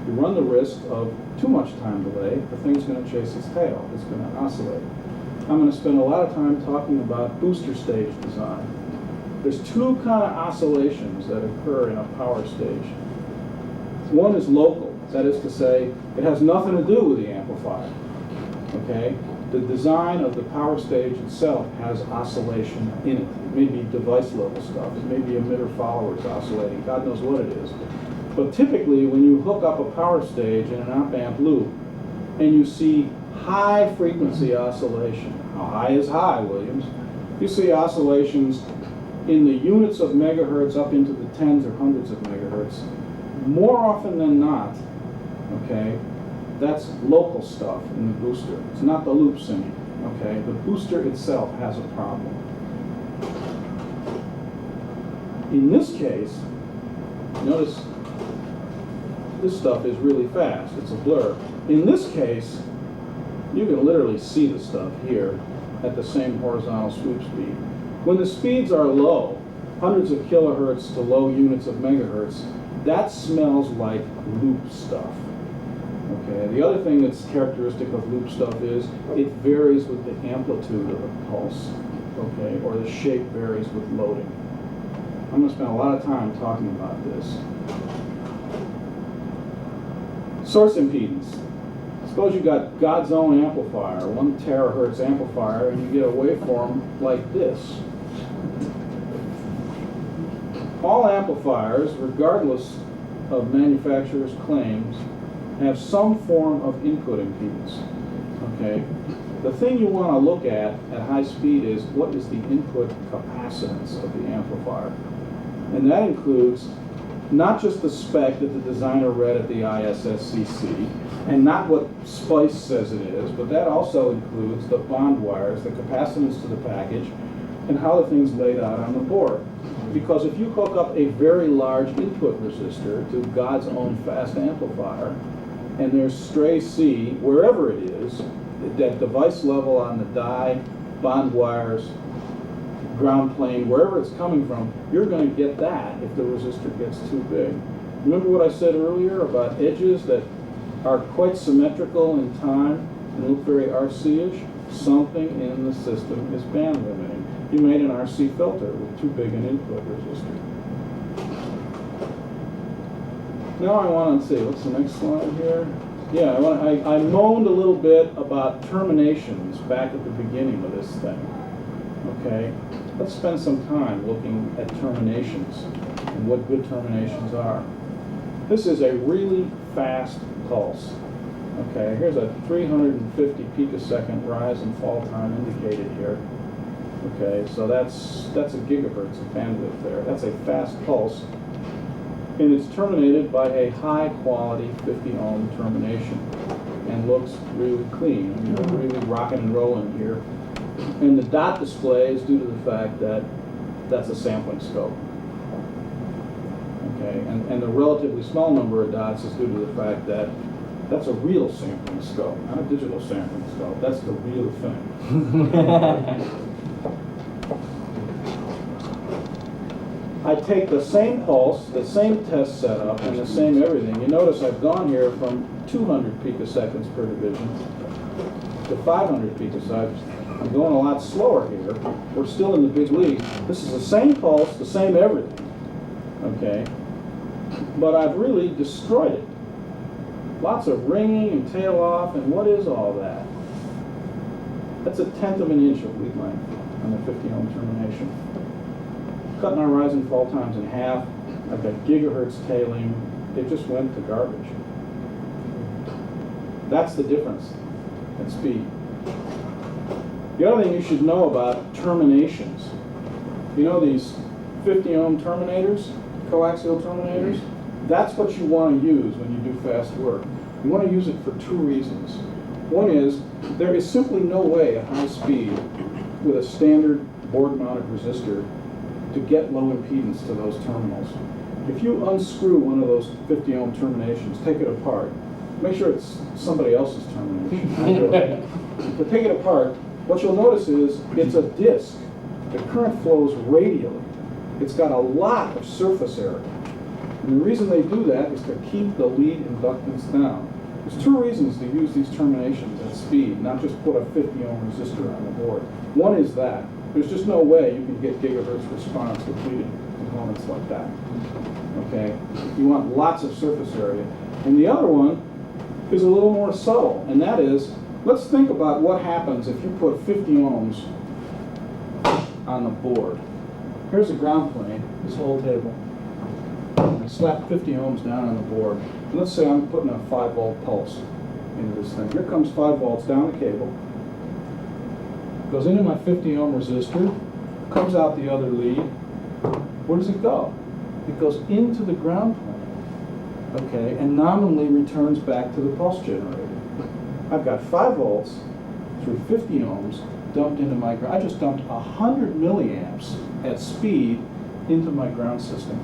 you run the risk of too much time delay. The thing's going to chase its tail. It's going to oscillate. I'm going to spend a lot of time talking about booster stage design. There's two kind of oscillations that occur in a power stage. One is local, that is to say, it has nothing to do with the amplifier, okay? The design of the power stage itself has oscillation in it. It may be device level stuff, it may be emitter followers oscillating, God knows what it is. But typically, when you hook up a power stage in an op-amp loop, and you see high frequency oscillation, how high is high, Williams? You see oscillations in the units of megahertz up into the tens or hundreds of megahertz, more often than not, okay, that's local stuff in the booster. It's not the loop singing, okay? The booster itself has a problem. In this case, notice this stuff is really fast. It's a blur. In this case, you can literally see the stuff here at the same horizontal swoop speed. When the speeds are low, hundreds of kilohertz to low units of megahertz, that smells like loop stuff. Okay. The other thing that's characteristic of loop stuff is it varies with the amplitude of the pulse, okay, or the shape varies with loading. I'm going to spend a lot of time talking about this. Source impedance. Suppose you got God's own amplifier, 1 terahertz amplifier, and you get a waveform like this. All amplifiers, regardless of manufacturer's claims, have some form of input impedance. Okay? The thing you want to look at high speed is what is the input capacitance of the amplifier. And that includes not just the spec that the designer read at the ISSCC, and not what SPICE says it is, but that also includes the bond wires, the capacitance to the package, and how the thing's laid out on the board. Because if you hook up a very large input resistor to God's own fast amplifier, and there's stray C, wherever it is, that device level on the die, bond wires, ground plane, wherever it's coming from, you're going to get that if the resistor gets too big. Remember what I said earlier about edges that are quite symmetrical in time and look very RC-ish? Something in the system is band limiting. You made an RC filter with too big an input resistor. Now I want to see, what's the next slide here? Yeah, I moaned a little bit about terminations back at the beginning of this thing. Okay, let's spend some time looking at terminations and what good terminations are. This is a really fast pulse. Okay, here's a 350 picosecond rise and fall time indicated here. Okay, so that's a gigahertz of bandwidth there. That's a fast pulse. And it's terminated by a high quality 50 ohm termination and looks really clean. I mean, we're really rocking and rolling here. And the dot display is due to the fact that that's a sampling scope. Okay, and the relatively small number of dots is due to the fact that that's a real sampling scope, not a digital sampling scope. That's the real thing. I take the same pulse, the same test setup, and the same everything. You notice I've gone here from 200 picoseconds per division to 500 picoseconds. I'm going a lot slower here. We're still in the big leagues. This is the same pulse, the same everything, okay? But I've really destroyed it. Lots of ringing and tail off, and what is all that? That's 1/10 of an inch of lead length on the 50 ohm termination. Cutting our rise and fall times in half. I've got gigahertz tailing. It just went to garbage. That's the difference in speed. The other thing you should know about terminations, you know these 50 ohm terminators, coaxial terminators? That's what you want to use when you do fast work. You want to use it for two reasons. One is, there is simply no way at high speed with a standard board-mounted resistor to get low impedance to those terminals. If you unscrew one of those 50 ohm terminations, take it apart, make sure it's somebody else's termination. But take it apart, what you'll notice is it's a disc. The current flows radially. It's got a lot of surface area. And the reason they do that is to keep the lead inductance down. There's two reasons to use these terminations at speed, not just put a 50 ohm resistor on the board. One is that. There's just no way you can get gigahertz response with leading components like that. Okay? You want lots of surface area. And the other one is a little more subtle, and that is, let's think about what happens if you put 50 ohms on the board. Here's a ground plane, this whole table. I slap 50 ohms down on the board. And let's say I'm putting a 5 volt pulse into this thing. Here comes 5 volts down the cable. Goes into my 50 ohm resistor, comes out the other lead. Where does it go? It goes into the ground plane, okay, and nominally returns back to the pulse generator. I've got 5 volts through 50 ohms dumped into my ground. I just dumped 100 milliamps at speed into my ground system.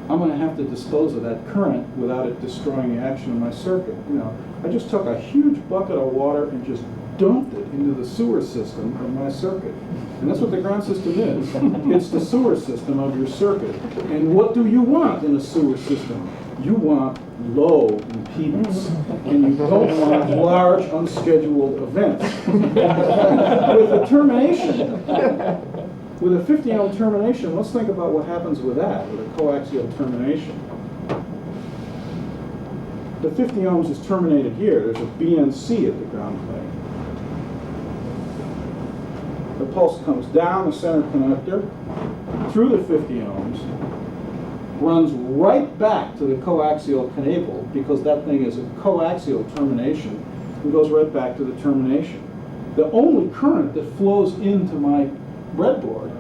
I'm going to have to dispose of that current without it destroying the action of my circuit. You know, I just took a huge bucket of water and just dumped it into the sewer system of my circuit. And that's what the ground system is. It's the sewer system of your circuit. And what do you want in a sewer system? You want low impedance. And you don't want large, unscheduled events. With a termination, with a 50 ohm termination, let's think about what happens with that, with a coaxial termination. The 50 ohms is terminated here. There's a BNC at the ground plane. The pulse comes down the center conductor, through the 50 ohms, runs right back to the coaxial cable, because that thing is a coaxial termination, and goes right back to the termination. The only current that flows into my breadboard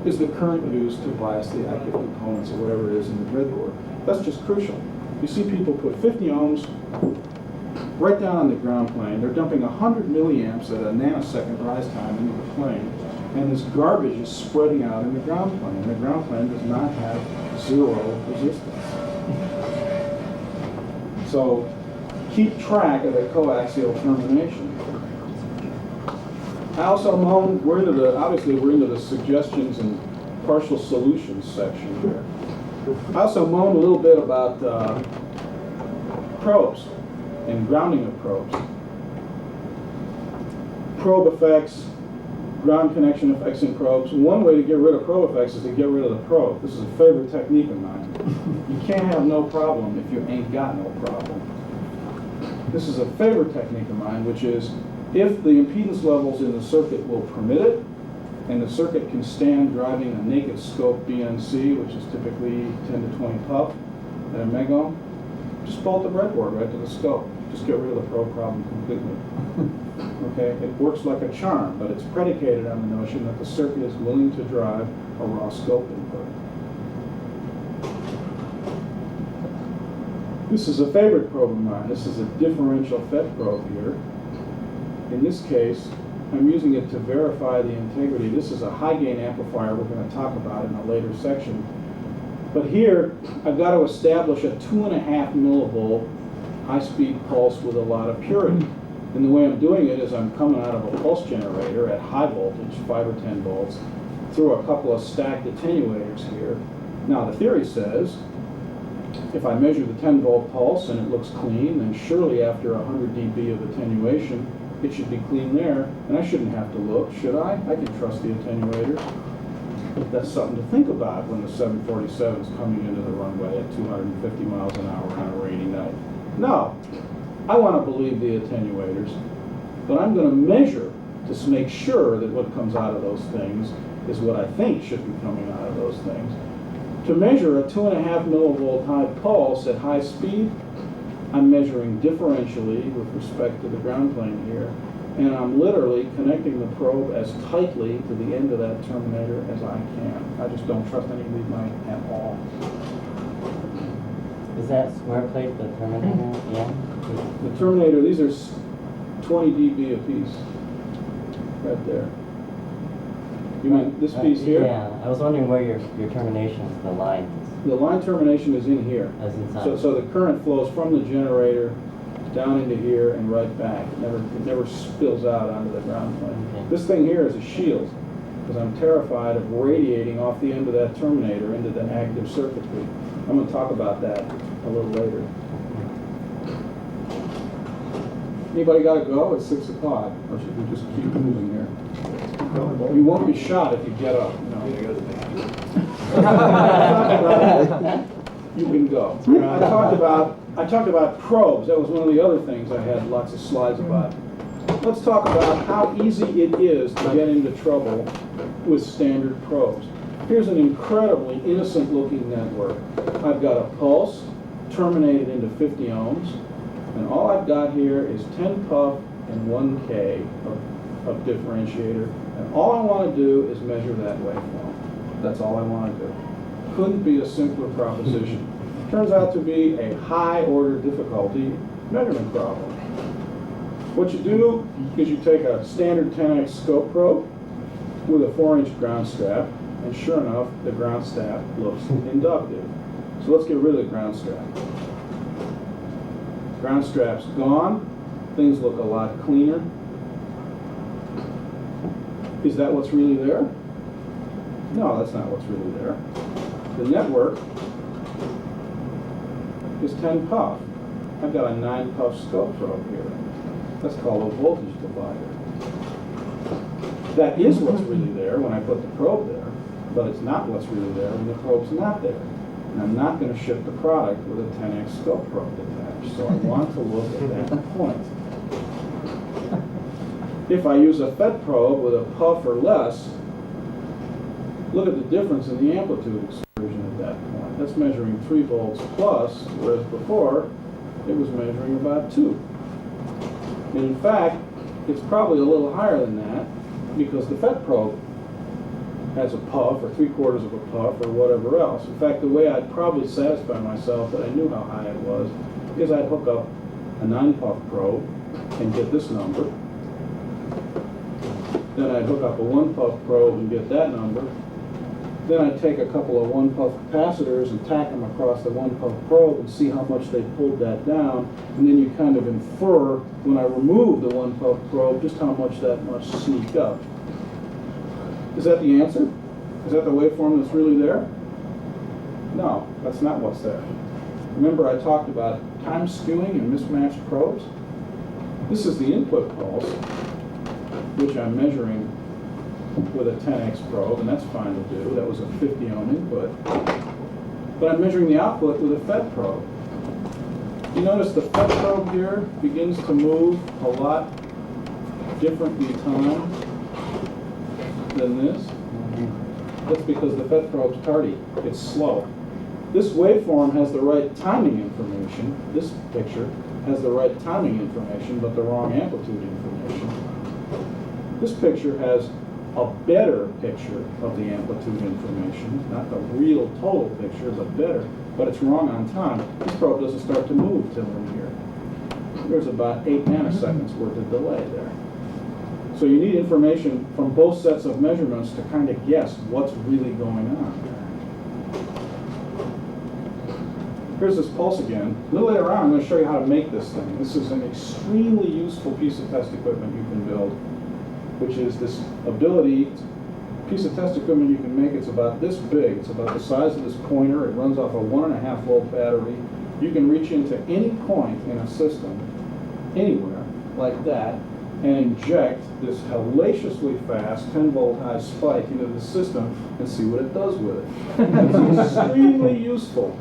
is the current used to bias the active components or whatever it is in the breadboard. That's just crucial. You see people put 50 ohms right down on the ground plane. They're dumping 100 milliamps at a nanosecond rise time into the plane, and this garbage is spreading out in the ground plane. And the ground plane does not have zero resistance. So keep track of the coaxial termination. I also moan, obviously we're into the suggestions and partial solutions section here. I also moan a little bit about probes and grounding of probes. Probe effects, ground connection effects in probes. One way to get rid of probe effects is to get rid of the probe. This is a favorite technique of mine. You can't have no problem if you ain't got no problem. This is a favorite technique of mine, which is if the impedance levels in the circuit will permit it, and the circuit can stand driving a naked scope BNC, which is typically 10 to 20 puff at a megohm, just bolt the breadboard right to the scope. Just get rid of the probe problem completely. Okay, it works like a charm, but it's predicated on the notion that the circuit is willing to drive a raw scope input. This is a favorite probe of mine. This is a differential FET probe here. In this case, I'm using it to verify the integrity. This is a high gain amplifier we're going to talk about in a later section. But here, I've got to establish a 2.5 millivolt high-speed pulse with a lot of purity. And the way I'm doing it is I'm coming out of a pulse generator at high voltage, 5 or 10 volts, through a couple of stacked attenuators here. Now the theory says, if I measure the 10-volt pulse and it looks clean, then surely after 100 dB of attenuation, it should be clean there, and I shouldn't have to look, should I? I can trust the attenuators. That's something to think about when the 747 is coming into the runway at 250 miles an hour on a rainy night. No, I want to believe the attenuators, but I'm going to measure to make sure that what comes out of those things is what I think should be coming out of those things. To measure a 2.5 millivolt high pulse at high speed, I'm measuring differentially with respect to the ground plane here, and I'm literally connecting the probe as tightly to the end of that terminator as I can. I just don't trust any lead line at all. Is that square plate the terminator? Yeah. The terminator, these are 20 dB apiece, right there. You mean this piece here? Yeah, I was wondering where your termination is, the line is. The line termination is in here. As inside. So the current flows from the generator down into here and right back. It never spills out onto the ground plane. Okay. This thing here is a shield, because I'm terrified of radiating off the end of that terminator into the active circuitry. I'm going to talk about that a little later. Anybody got to go? It's 6 o'clock. Or should we just keep moving here? You won't be shot if you get up. No. You can go. I talked about probes. That was one of the other things I had lots of slides about. Let's talk about how easy it is to get into trouble with standard probes. Here's an incredibly innocent looking network. I've got a pulse terminated into 50 ohms, and all I've got here is 10 puff and 1 K of differentiator, and all I want to do is measure that waveform. That's all I want to do. Couldn't be a simpler proposition. Turns out to be a high order difficulty measurement problem. What you do is you take a standard 10x scope probe with a 4-inch ground strap, and sure enough, the ground strap looks inductive. So let's get rid of the ground strap. Ground strap's gone. Things look a lot cleaner. Is that what's really there? No, that's not what's really there. The network is 10 puff. I've got a 9 puff scope probe here. That's called a voltage divider. That is what's really there when I put the probe there, but it's not what's really there when the probe's not there. And I'm not going to ship the product with a 10x scope probe attached, so I want to look at that point. If I use a FET probe with a puff or less, look at the difference in the amplitude excursion at that point. That's measuring 3 volts plus, whereas before it was measuring about 2. And in fact, it's probably a little higher than that because the FET probe has a puff or 3/4 of a puff or whatever else. In fact, the way I'd probably satisfy myself that I knew how high it was is I'd hook up a 9 puff probe and get this number. Then I'd hook up a 1 puff probe and get that number. Then I'd take a couple of 1 puff capacitors and tack them across the 1 puff probe and see how much they pulled that down. And then you kind of infer, when I remove the 1 puff probe, just how much that must sneak up. Is that the answer? Is that the waveform that's really there? No, that's not what's there. Remember I talked about time skewing and mismatched probes? This is the input pulse, which I'm measuring with a 10x probe, and that's fine to do. That was a 50 ohm input. But I'm measuring the output with a FET probe. You notice the FET probe here begins to move a lot different in time than this. That's because the FET probe's tardy. It's slow. This waveform has the right timing information. This picture has the right timing information, but the wrong amplitude information. This picture has a better picture of the amplitude information, not the real total picture, but better, but it's wrong on time. This probe doesn't start to move till in here. There's about 8 nanoseconds worth of delay there. So you need information from both sets of measurements to kind of guess what's really going on. Here's this pulse again. A little later on, I'm going to show you how to make this thing. This is an extremely useful piece of test equipment you can build, which is this ability piece of test equipment you can make. It's about this big. It's about the size of this pointer. It runs off a 1.5 volt battery. You can reach into any point in a system, anywhere, like that, and inject this hellaciously fast 10 volt high spike into the system and see what it does with it. It's extremely useful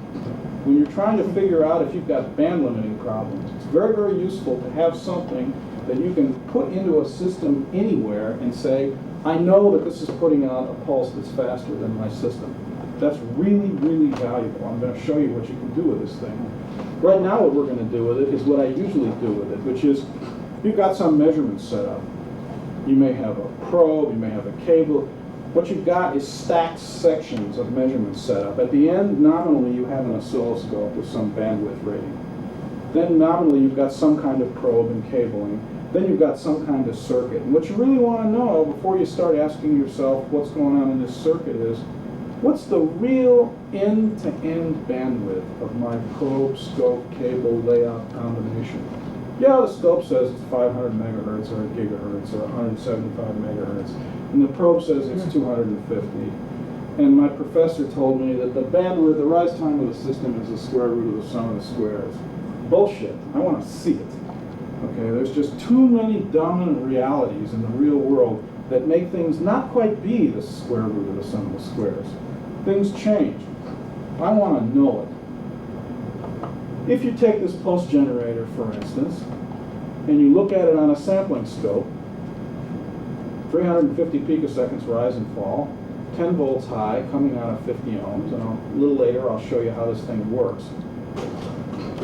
when you're trying to figure out if you've got band limiting problems. It's very, very useful to have something that you can put into a system anywhere and say, I know that this is putting out a pulse that's faster than my system. That's really, really valuable. I'm going to show you what you can do with this thing. Right now what we're going to do with it is what I usually do with it, which is you've got some measurement set up. You may have a probe, you may have a cable. What you've got is stacked sections of measurements set up. At the end, nominally, you have an oscilloscope with some bandwidth rating. Then nominally, you've got some kind of probe and cabling. Then you've got some kind of circuit. And what you really want to know before you start asking yourself what's going on in this circuit is, what's the real end-to-end bandwidth of my probe, scope, cable, layout combination? Yeah, the scope says it's 500 megahertz or a gigahertz or 175 megahertz. And the probe says it's 250. And my professor told me that the bandwidth, the rise time of the system is the square root of the sum of the squares. Bullshit. I want to see it. Okay, there's just too many dominant realities in the real world that make things not quite be the square root of the sum of the squares. Things change. I want to know it. If you take this pulse generator, for instance, and you look at it on a sampling scope, 350 picoseconds rise and fall, 10 volts high, coming out of 50 ohms, and a little later I'll show you how this thing works.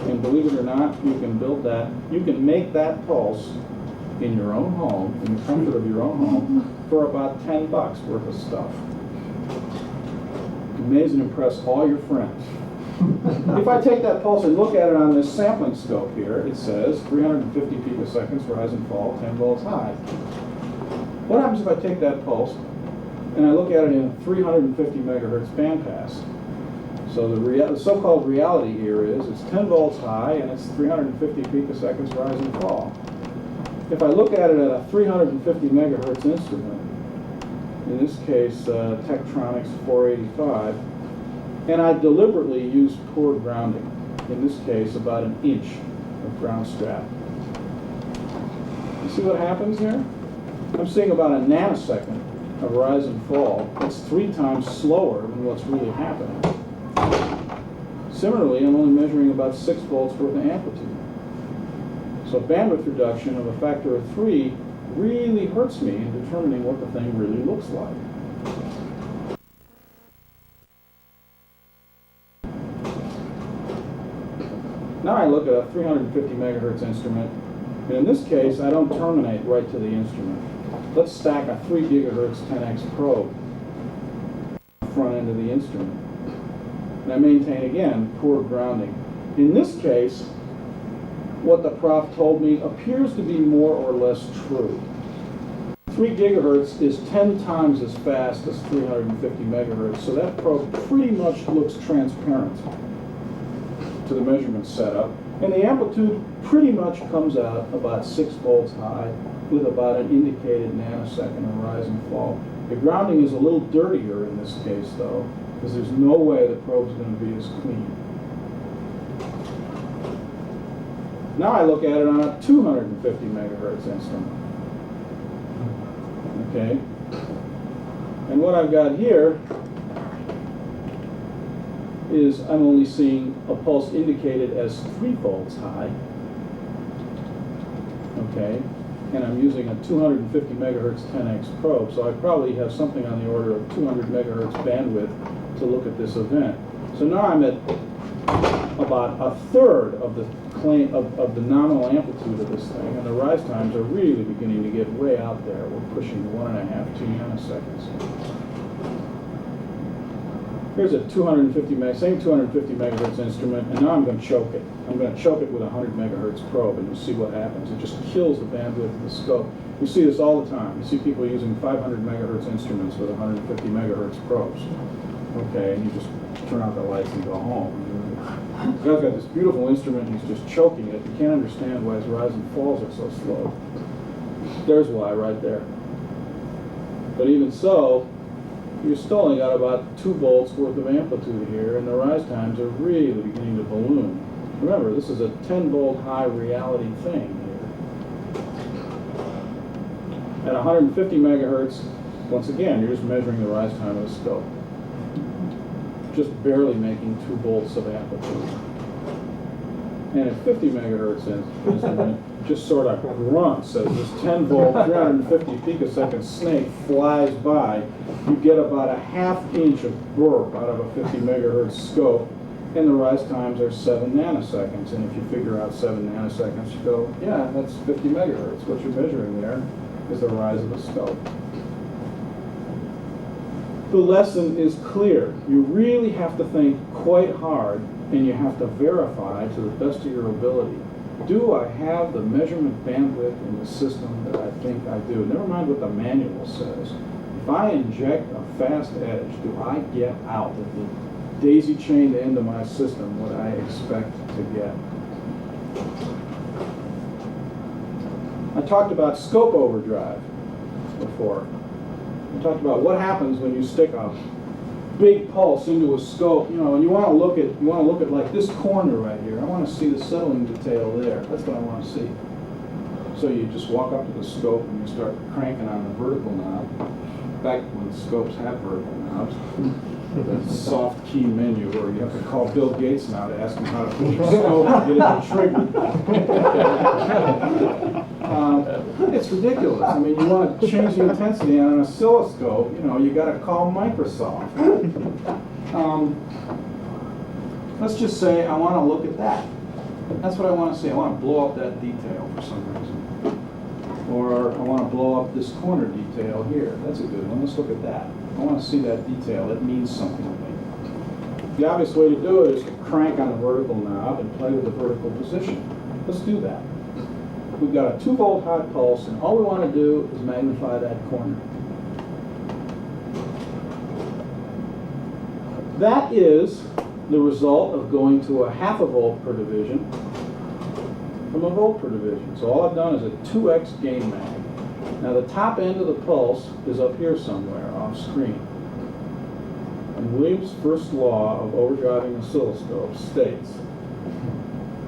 And believe it or not, you can build that, you can make that pulse in your own home, in the comfort of your own home, for about 10 bucks worth of stuff. Amaze and impress all your friends. If I take that pulse and look at it on this sampling scope here, it says 350 picoseconds rise and fall, 10 volts high. What happens if I take that pulse and I look at it in 350 megahertz bandpass? So the so-called reality here is it's 10 volts high and it's 350 picoseconds rise and fall. If I look at it at a 350 megahertz instrument, in this case Tektronix 485, and I deliberately use poor grounding, in this case about an inch of ground strap. You see what happens here? I'm seeing about a nanosecond of rise and fall. It's 3 times slower than what's really happening. Similarly, I'm only measuring about 6 volts worth of amplitude. So bandwidth reduction of a factor of 3 really hurts me in determining what the thing really looks like. Now I look at a 350 megahertz instrument, and in this case I don't terminate right to the instrument. Let's stack a 3 gigahertz 10x probe on the front end of the instrument. And I maintain, again, poor grounding. In this case, what the prof told me appears to be more or less true. 3 gigahertz is 10 times as fast as 350 megahertz, so that probe pretty much looks transparent to the measurement setup. And the amplitude pretty much comes out about 6 volts high with about an indicated nanosecond of rise and fall. The grounding is a little dirtier in this case, though, because there's no way the probe's going to be as clean. Now I look at it on a 250 megahertz instrument. Okay? And what I've got here is I'm only seeing a pulse indicated as 3 volts high. Okay? And I'm using a 250 megahertz 10x probe, so I probably have something on the order of 200 megahertz bandwidth to look at this event. So now I'm at about a third of the claim of the nominal amplitude of this thing, and the rise times are really beginning to get way out there. We're pushing 1.5, 2 nanoseconds. Here's a same 250 megahertz instrument, and now I'm going to choke it. I'm going to choke it with a 100 megahertz probe, and you'll see what happens. It just kills the bandwidth of the scope. You see this all the time. You see people using 500 megahertz instruments with 150 megahertz probes. Okay, and you just turn out the lights and go home. The guy's got this beautiful instrument, and he's just choking it. You can't understand why his rise and falls are so slow. There's why right there. But even so, you've still only got about 2 volts worth of amplitude here, and the rise times are really beginning to balloon. Remember, this is a 10-volt high reality thing here. At 150 megahertz, once again, you're just measuring the rise time of the scope. Just barely making 2 volts of amplitude. And at 50 megahertz instrument, just sort of grunts as this 10-volt, 350 picosecond snake flies by. You get about a ½ inch of burp out of a 50 megahertz scope, and the rise times are 7 nanoseconds. And if you figure out 7 nanoseconds, you go, yeah, that's 50 megahertz. What you're measuring there is the rise of the scope. The lesson is clear. You really have to think quite hard, and you have to verify to the best of your ability. Do I have the measurement bandwidth in the system that I think I do? Never mind what the manual says. If I inject a fast edge, do I get out at the daisy-chained end of my system what I expect to get? I talked about scope overdrive before. I talked about what happens when you stick a big pulse into a scope, and you want to look at like this corner right here. I want to see the settling detail there. That's what I want to see. So you just walk up to the scope and you start cranking on the vertical knob. Back when scopes have vertical knobs, the soft key menu where you have to call Bill Gates now to ask him how to push the scope and get it triggered. It's ridiculous. I mean, you want to change the intensity on an oscilloscope, you got to call Microsoft. Let's just say I want to look at that. That's what I want to see. I want to blow up that detail for some reason. Or I want to blow up this corner detail here. That's a good one. Let's look at that. I want to see that detail. It means something to me. The obvious way to do it is to crank on the vertical knob and play with the vertical position. Let's do that. We've got a 2-volt high pulse, and all we want to do is magnify that corner. That is the result of going to a ½ a volt per division from a volt per division. So all I've done is a 2x gain mag. Now the top end of the pulse is up here somewhere off screen. And Williams' first law of overdriving oscilloscopes states,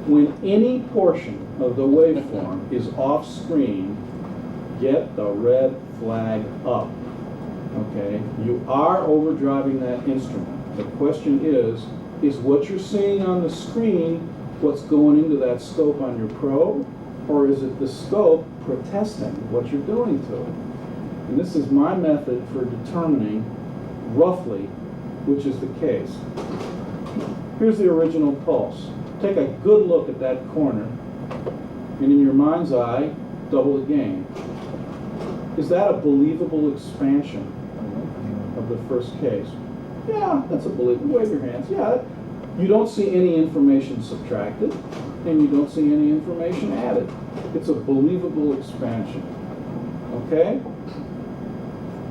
when any portion of the waveform is off screen, get the red flag up. Okay? You are overdriving that instrument. The question is what you're seeing on the screen what's going into that scope on your probe, or is it the scope protesting what you're doing to it? And this is my method for determining roughly which is the case. Here's the original pulse. Take a good look at that corner, and in your mind's eye, double the gain. Is that a believable expansion of the first case? Yeah, that's a believable. Wave your hands. Yeah. You don't see any information subtracted, and you don't see any information added. It's a believable expansion. Okay?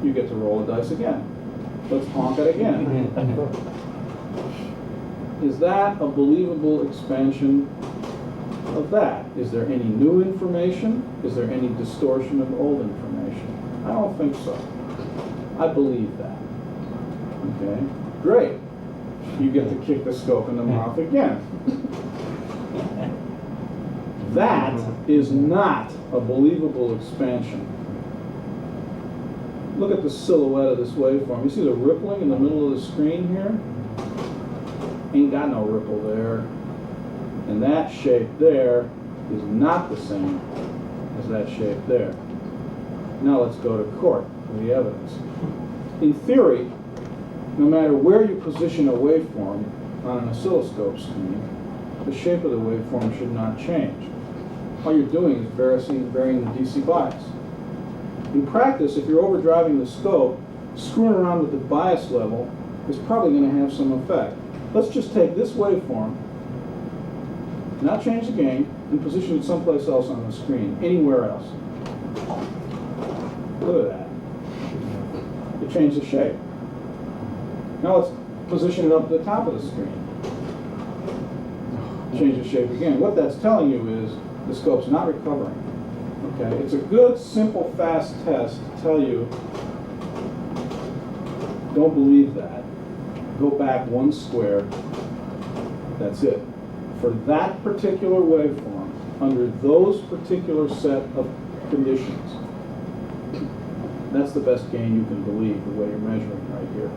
You get to roll the dice again. Let's honk it again. Is that a believable expansion of that? Is there any new information? Is there any distortion of old information? I don't think so. I believe that. Okay? Great. You get to kick the scope in the mouth again. That is not a believable expansion. Look at the silhouette of this waveform. You see the rippling in the middle of the screen here? Ain't got no ripple there. And that shape there is not the same as that shape there. Now let's go to court with the evidence. In theory, no matter where you position a waveform on an oscilloscope screen, the shape of the waveform should not change. All you're doing is varying the DC bias. In practice, if you're overdriving the scope, screwing around with the bias level is probably going to have some effect. Let's just take this waveform, not change the gain, and position it someplace else on the screen, anywhere else. Look at that. It changed the shape. Now let's position it up at the top of the screen. Change the shape again. What that's telling you is the scope's not recovering. Okay, it's a good, simple, fast test to tell you Don't believe that. Go back one square. That's it. For that particular waveform, under those particular set of conditions, that's the best gain you can believe the way you're measuring right here.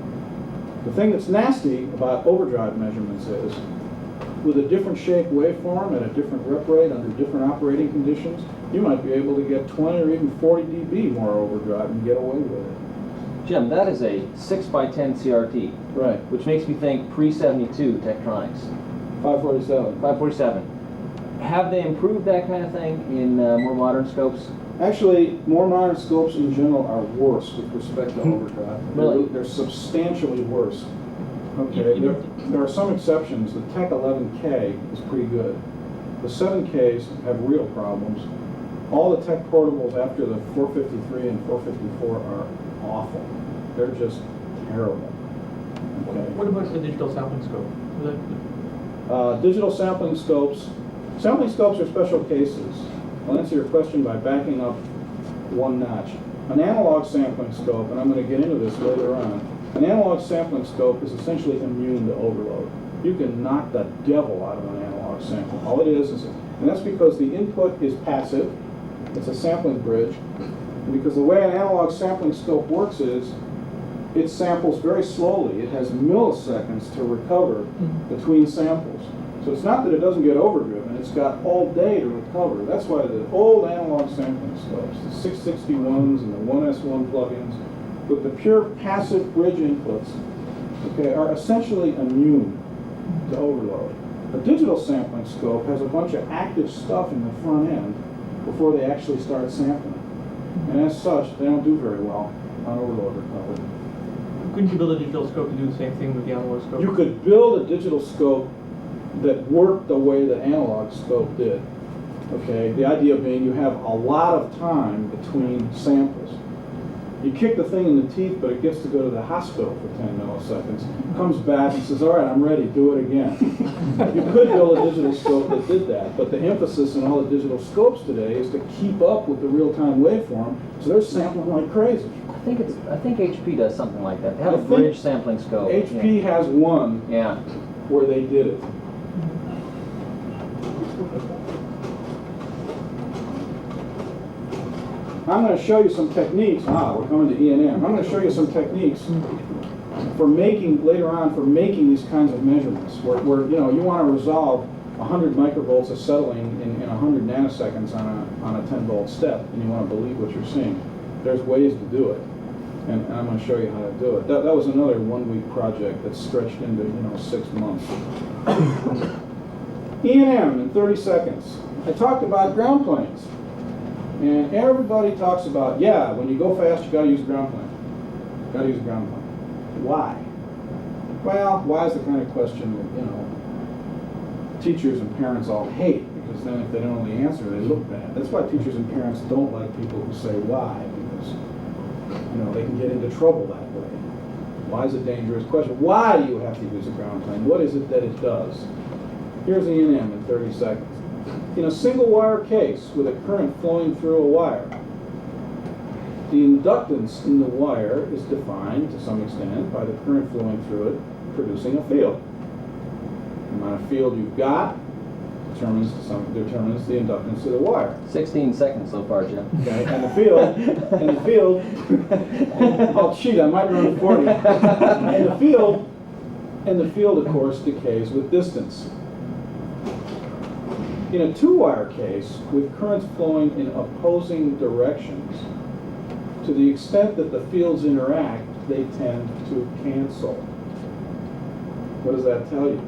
The thing that's nasty about overdrive measurements is, with a different shape waveform at a different rep rate under different operating conditions, you might be able to get 20 or even 40 dB more overdrive and get away with it. Jim, that is a 6x10 CRT, Right. which makes me think pre-72 Tektronix. 547. 547. Have they improved that kind of thing in more modern scopes? Actually, more modern scopes in general are worse with respect to overdrive. Really? They're substantially worse. Okay, there are some exceptions. The Tech 11K is pretty good. The 7Ks have real problems. All the Tech portables after the 453 and 454 are awful. They're just terrible. Okay. What about the digital sampling scope? Digital sampling scopes. Sampling scopes are special cases. I'll answer your question by backing up one notch. An analog sampling scope, and I'm going to get into this later on, an analog sampling scope is essentially immune to overload. You can knock the devil out of an analog sample. All it is, and that's because the input is passive. It's a sampling bridge. Because the way an analog sampling scope works is, it samples very slowly. It has milliseconds to recover between samples. So it's not that it doesn't get overdriven, it's got all day to recover. That's why the old analog sampling scopes, the 661s and the 1S1 plugins, with the pure passive bridge inputs, okay, are essentially immune to overload. A digital sampling scope has a bunch of active stuff in the front end before they actually start sampling. And as such, they don't do very well on overload recovery. Couldn't you build a digital scope to do the same thing with the analog scope? You could build a digital scope that worked the way the analog scope did. Okay, the idea being you have a lot of time between samples. You kick the thing in the teeth, but it gets to go to the hospital for 10 milliseconds. Comes back and says, all right, I'm ready, do it again. You could build a digital scope that did that, but the emphasis in all the digital scopes today is to keep up with the real-time waveform, so they're sampling like crazy. I think HP does something like that. They have a bridge sampling scope. HP has one where they did it. I'm going to show you some techniques. We're coming to E&M. I'm going to show you some techniques for making, later on, for making these kinds of measurements where you know, you want to resolve 100 microvolts acetylene in 100 nanoseconds on a 10-volt step, and you want to believe what you're seeing. There's ways to do it, and I'm going to show you how to do it. That was another one-week project that stretched into 6 months. E&M in 30 seconds. I talked about ground planes. And everybody talks about, yeah, when you go fast, you got to use a ground plane. Got to use a ground plane. Why? Well, why is the kind of question that, teachers and parents all hate, because then if they don't know the answer, they look bad. That's why teachers and parents don't like people who say why, because, they can get into trouble that way. Why is a dangerous question? Why do you have to use a ground plane? What is it that it does? Here's E&M in 30 seconds. In a single wire case with a current flowing through a wire, the inductance in the wire is defined to some extent by the current flowing through it producing a field. The amount of field you've got determines the inductance of the wire. 16 seconds so far, Jim. Okay, and the field, oh cheat, I might run 40. And the field, of course, decays with distance. In a two-wire case, with currents flowing in opposing directions, to the extent that the fields interact, they tend to cancel. What does that tell you?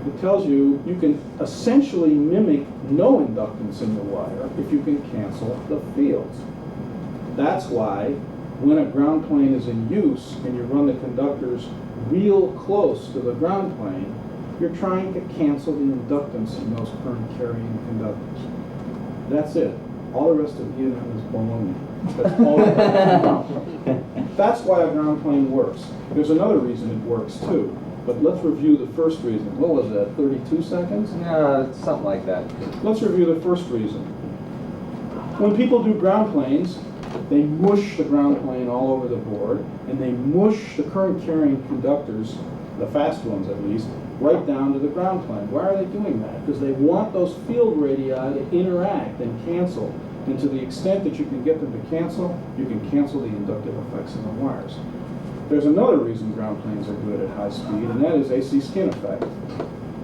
It tells you you can essentially mimic no inductance in the wire if you can cancel the fields. That's why when a ground plane is in use and you run the conductors real close to the ground plane, you're trying to cancel the inductance in those current-carrying conductors. That's it. All the rest of E&M is baloney. That's all That's why a ground plane works. There's another reason it works, too. But let's review the first reason. What was that, 32 seconds? Yeah, something like that. Let's review the first reason. When people do ground planes, They mush the ground plane all over the board, and they mush the current carrying conductors, the fast ones at least, right down to the ground plane. Why are they doing that? Because they want those field radii to interact and cancel. And to the extent that you can get them to cancel, you can cancel the inductive effects in the wires. There's another reason ground planes are good at high speed, and that is AC skin effect.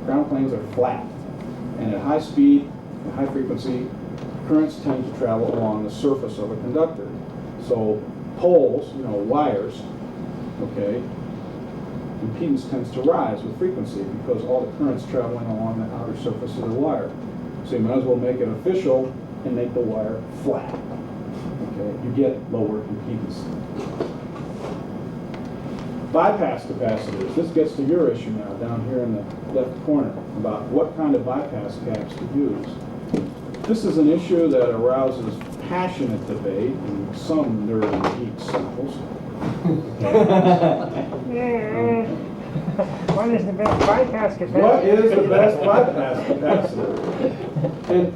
Ground planes are flat, and at high speed, at high frequency, currents tend to travel along the surface of a conductor. So poles, wires, okay, impedance tends to rise with frequency because all the current's traveling along the outer surface of the wire. So you might as well make it official and make the wire flat. Okay, you get lower impedance. Bypass capacitors. This gets to your issue now, down here in the left corner, about what kind of bypass caps to use. This is an issue that arouses passionate debate in some nerdy geek circles. What is the best bypass capacitor? What is the best bypass capacitor?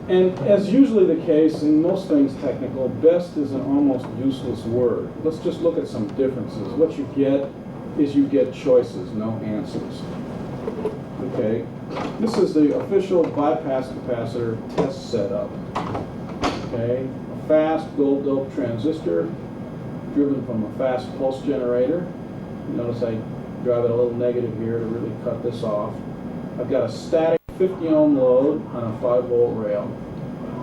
And as usually the case in most things technical, best is an almost useless word. Let's just look at some differences. What you get is you get choices, no answers. Okay, this is the official bypass capacitor test setup. Okay, a fast gold-doped transistor driven from a fast pulse generator. Notice I drive it a little negative here to really cut this off. I've got a static 50 ohm load on a 5-volt rail,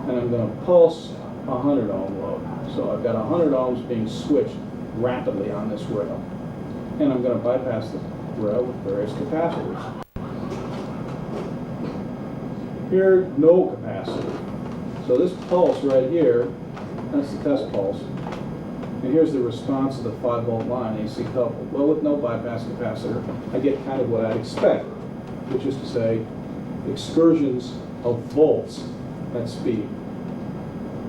and I'm going to pulse a 100 ohm load. So I've got 100 ohms being switched rapidly on this rail, and I'm going to bypass the rail with various capacitors. Here, no capacitor. So this pulse right here, that's the test pulse. And here's the response of the 5-volt line, AC coupled. Well, with no bypass capacitor, I get kind of what I'd expect, which is to say, excursions of volts at speed.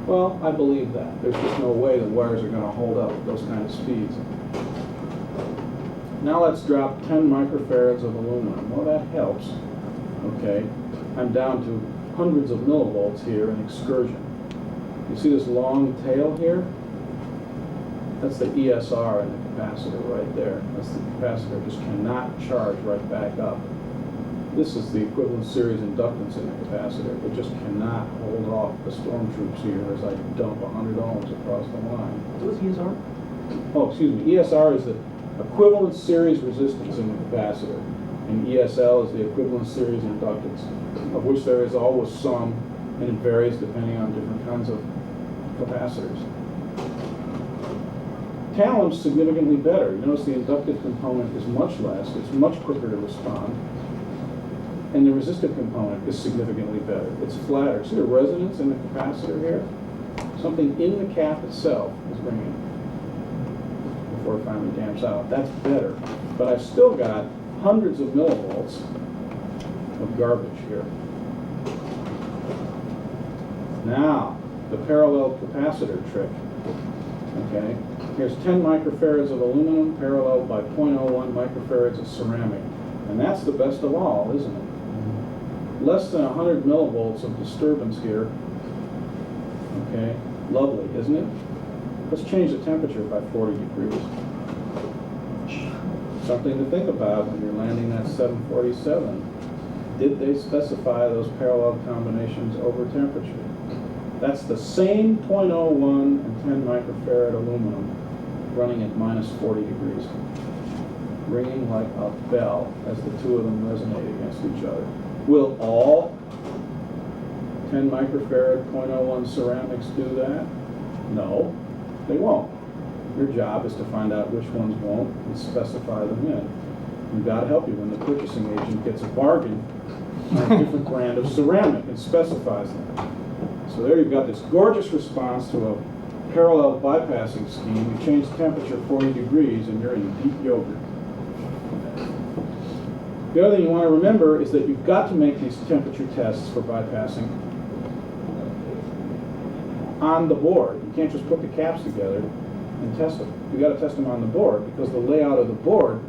Well, I believe that. There's just no way the wires are going to hold up at those kind of speeds. Now let's drop 10 microfarads of aluminum. Well, that helps. Okay, I'm down to hundreds of millivolts here in excursion. You see this long tail here? That's the ESR in the capacitor right there. That's the capacitor just cannot charge right back up. This is the equivalent series inductance in the capacitor. It just cannot hold off the storm troops here as I dump 100 ohms across the line. What's ESR? Oh, excuse me. ESR is the equivalent series resistance in the capacitor, and ESL is the equivalent series inductance, of which there is always some, and it varies depending on different kinds of capacitors. Talum's significantly better. You notice the inductive component is much less, it's much quicker to respond, and the resistive component is significantly better. It's flatter. See the resonance in the capacitor here? Something in the cap itself is bringing it before it finally damps out. That's better. But I've still got hundreds of millivolts of garbage here. Now, the parallel capacitor trick. Okay, here's 10 microfarads of aluminum paralleled by 0.01 microfarads of ceramic. And that's the best of all, isn't it? Less than 100 millivolts of disturbance here. Okay, lovely, isn't it? Let's change the temperature by 40 degrees. Something to think about when you're landing that 747. Did they specify those parallel combinations over temperature? That's the same 0.01 and 10 microfarad aluminum running at minus 40 degrees. Ringing like a bell as the two of them resonate against each other. Will all 10 microfarad 0.01 ceramics do that? No, they won't. Your job is to find out which ones won't and specify them in. We've got to help you when the purchasing agent gets a bargain on a different brand of ceramic and specifies them. So there you've got this gorgeous response to a parallel bypassing scheme. You change the temperature 40 degrees and you're in deep yogurt. The other thing you want to remember is that you've got to make these temperature tests for bypassing on the board. You can't just put the caps together and test them. You've got to test them on the board because the layout of the board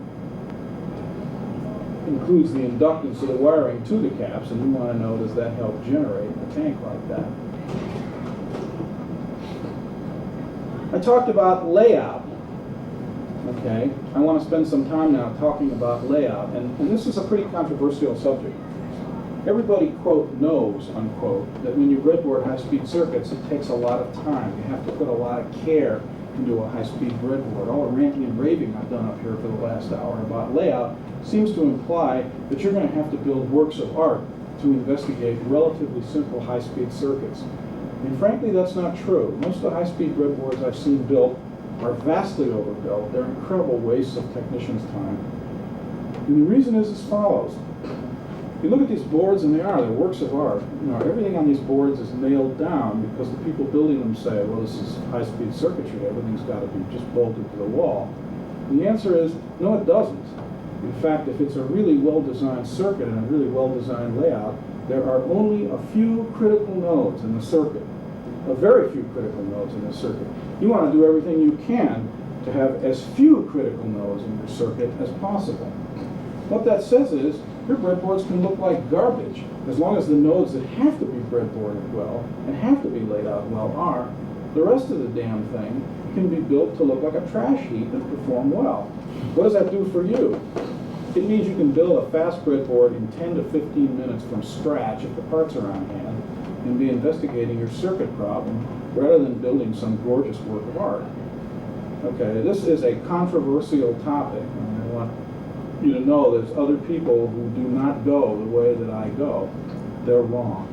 includes the inductance of the wiring to the caps, and you want to know, does that help generate a tank like that? I talked about layout. Okay, I want to spend some time now talking about layout, and this is a pretty controversial subject. Everybody, quote, knows, unquote, that when you breadboard high-speed circuits, it takes a lot of time. You have to put a lot of care into a high-speed breadboard. All the ranting and raving I've done up here for the last hour about layout seems to imply that you're going to have to build works of art to investigate relatively simple high-speed circuits. And frankly, that's not true. Most of the high-speed breadboards I've seen built are vastly overbuilt. They're incredible wastes of technicians' time. And the reason is as follows. You look at these boards, and they're works of art. You know, everything on these boards is nailed down because the people building them say, well, this is high-speed circuitry. Everything's got to be just bolted to the wall. And the answer is, no, it doesn't. In fact, if it's a really well-designed circuit and a really well-designed layout, there are only a few critical nodes in the circuit. A very few critical nodes in the circuit. You want to do everything you can to have as few critical nodes in your circuit as possible. What that says is, your breadboards can look like garbage as long as the nodes that have to be breadboarded well and have to be laid out well are. The rest of the damn thing can be built to look like a trash heap and perform well. What does that do for you? It means you can build a fast breadboard in 10 to 15 minutes from scratch if the parts are on hand and be investigating your circuit problem rather than building some gorgeous work of art. Okay, this is a controversial topic. And I want you to know there's other people who do not go the way that I go. They're wrong.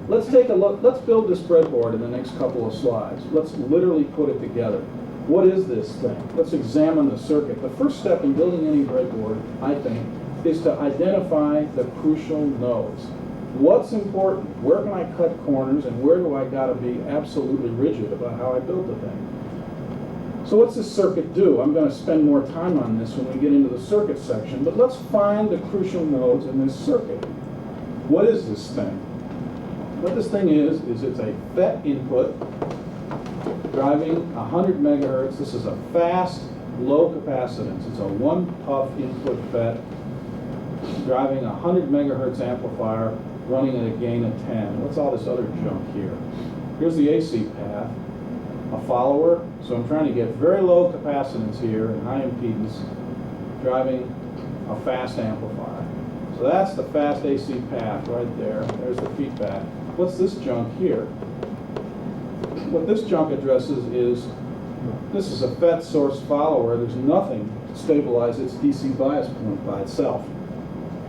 Let's take a look. Let's build this breadboard in the next couple of slides. Let's literally put it together. What is this thing? Let's examine the circuit. The first step in building any breadboard, I think, is to identify the crucial nodes. What's important? Where can I cut corners, and where do I got to be absolutely rigid about how I build the thing? So what's this circuit do? I'm going to spend more time on this when we get into the circuit section, but let's find the crucial nodes in this circuit. What is this thing? What this thing is it's a FET input driving 100 megahertz. This is a fast, low capacitance. It's a one-puff input FET driving a 100 megahertz amplifier running at a gain of 10. What's all this other junk here? Here's the AC path, a follower. So I'm trying to get very low capacitance here and high impedance driving a fast amplifier. So that's the fast AC path right there. There's the feedback. What's this junk here? What this junk addresses is, this is a FET source follower. There's nothing to stabilize its DC bias point by itself.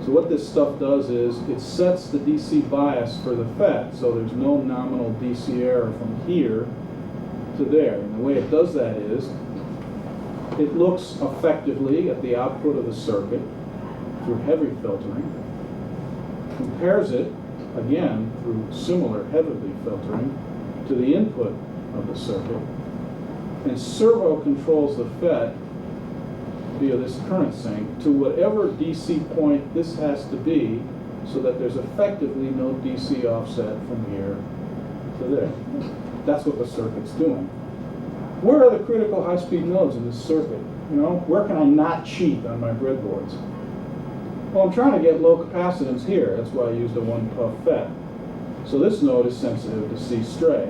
So what this stuff does is it sets the DC bias for the FET, so there's no nominal DC error from here to there. And the way it does that is it looks effectively at the output of the circuit through heavy filtering, compares it again through similar heavily filtering to the input of the circuit, and servo controls the FET via this current sink to whatever DC point this has to be, so that there's effectively no DC offset from here to there. That's what the circuit's doing. Where are the critical high-speed nodes in this circuit? You know, where can I not cheat on my breadboards? Well, I'm trying to get low capacitance here. That's why I used a one-puff FET. So this node is sensitive to C stray.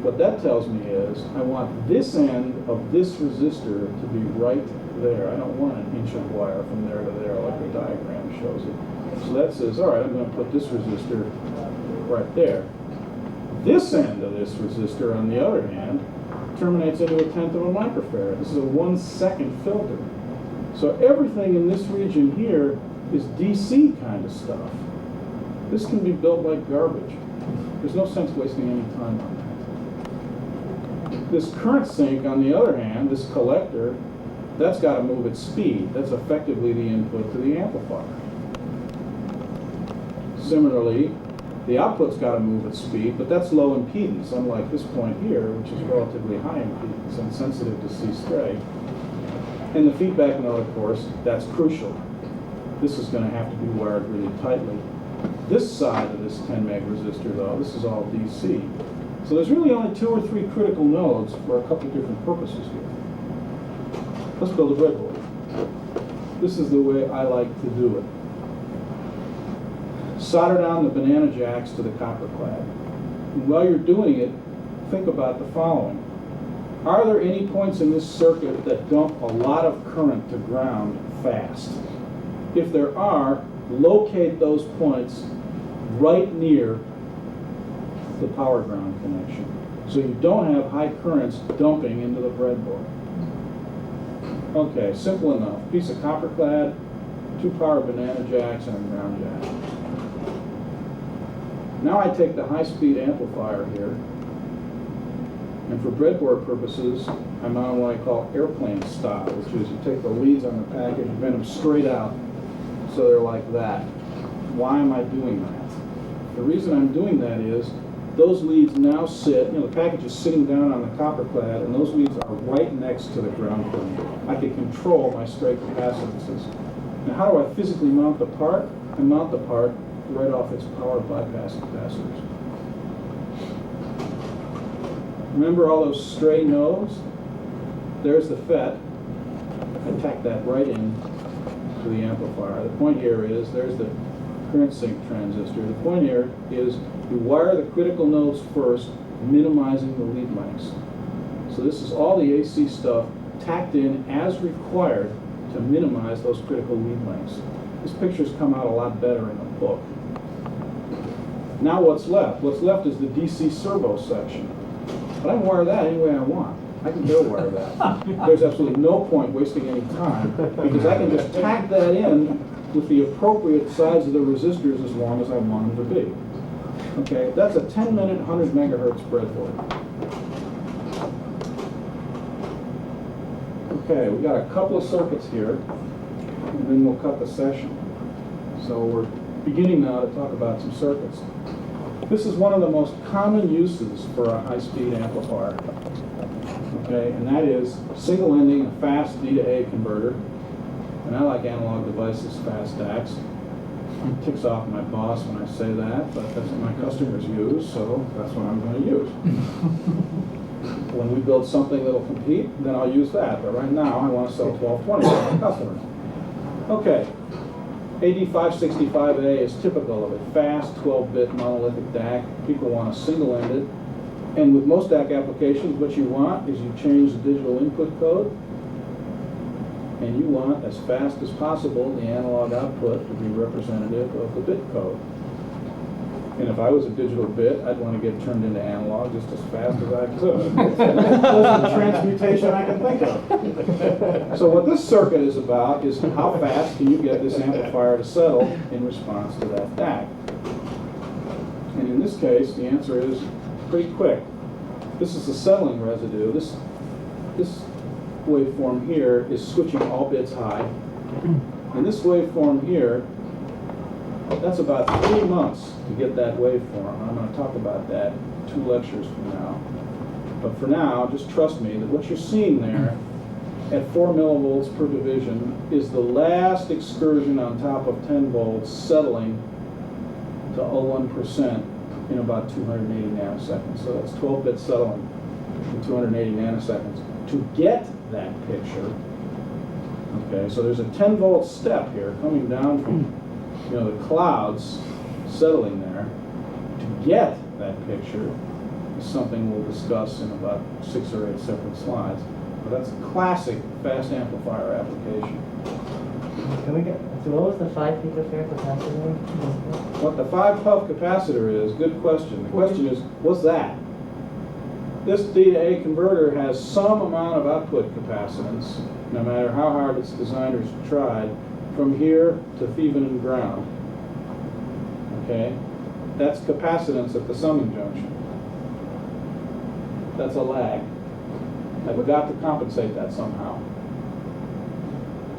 What that tells me is I want this end of this resistor to be right there. I don't want an inch of wire from there to there like the diagram shows it. So that says, all right, I'm going to put this resistor right there. This end of this resistor, on the other hand, terminates into 1/10 of a microfarad. This is a 1 second filter. So everything in this region here is DC kind of stuff. This can be built like garbage. There's no sense wasting any time on that. This current sink, on the other hand, this collector, that's got to move at speed. That's effectively the input to the amplifier. Similarly, the output's got to move at speed, but that's low impedance, unlike this point here, which is relatively high impedance and sensitive to C stray. And the feedback node, of course, that's crucial. This is going to have to be wired really tightly. This side of this 10 meg resistor, though, this is all DC. So there's really only 2 or 3 critical nodes for a couple of different purposes here. Let's build a breadboard. This is the way I like to do it. Solder down the banana jacks to the copper clad. And while you're doing it, think about the following. Are there any points in this circuit that dump a lot of current to ground fast? If there are, locate those points right near the power ground connection, so you don't have high currents dumping into the breadboard. Okay, simple enough. Piece of copper clad, 2 power banana jacks, and a ground jack. Now I take the high-speed amplifier here, and for breadboard purposes, I mount what I call airplane style, which is you take the leads on the package and bend them straight out so they're like that. Why am I doing that? The reason I'm doing that is those leads now sit, the package is sitting down on the copper clad, and those leads are right next to the ground plane. I can control my straight capacitances. Now how do I physically mount the part? I mount the part right off its power bypass capacitors. Remember all those stray nodes? There's the FET. I tack that right in to the amplifier. The point here is, there's the current sink transistor. The point here is you wire the critical nodes first, minimizing the lead lengths. So this is all the AC stuff tacked in as required to minimize those critical lead lengths. This picture's come out a lot better in the book. Now what's left? What's left is the DC servo section. But I can wire that any way I want. I can go wire that. There's absolutely no point wasting any time, because I can just tack that in with the appropriate size of the resistors as long as I want them to be. Okay, that's a 10-minute, 100 megahertz breadboard. Okay, we got a couple of circuits here, and then we'll cut the session. So we're beginning now to talk about some circuits. This is one of the most common uses for a high-speed amplifier. Okay, and that is single-ending a fast D to A converter. And I like analog devices, fast DACs. It ticks off my boss when I say that, but that's what my customers use, so that's what I'm going to use. When we build something that'll compete, then I'll use that. But right now, I want to sell 1220 to my customers. Okay, AD565A is typical of a fast 12-bit monolithic DAC. People want a single-ended. And with most DAC applications, what you want is you change the digital input code, and you want, as fast as possible, the analog output to be representative of the bit code. And if I was a digital bit, I'd want to get turned into analog just as fast as I could. That's the transmutation I can think of. So what this circuit is about is how fast can you get this amplifier to settle in response to that DAC. And in this case, the answer is pretty quick. This is the settling residue. This waveform here is switching all bits high. And this waveform here, that's about 3 months to get that waveform. I'm going to talk about that 2 lectures from now. But for now, just trust me that what you're seeing there at 4 millivolts per division is the last excursion on top of 10 volts settling to 0.1% in about 280 nanoseconds. So that's 12-bit settling in 280 nanoseconds. To get that picture, okay, so there's a 10-volt step here coming down from the clouds settling there. To get that picture is something we'll discuss in about 6 or 8 separate slides. But that's a classic fast amplifier application. Can we get, so what was the 5 picofarad capacitor? What the 5 puff capacitor is, good question. The question is, what's that? This D to A converter has some amount of output capacitance, no matter how hard its designers tried, from here to Thevenin ground. Okay? That's capacitance at the summing junction. That's a lag. I've got to compensate that somehow.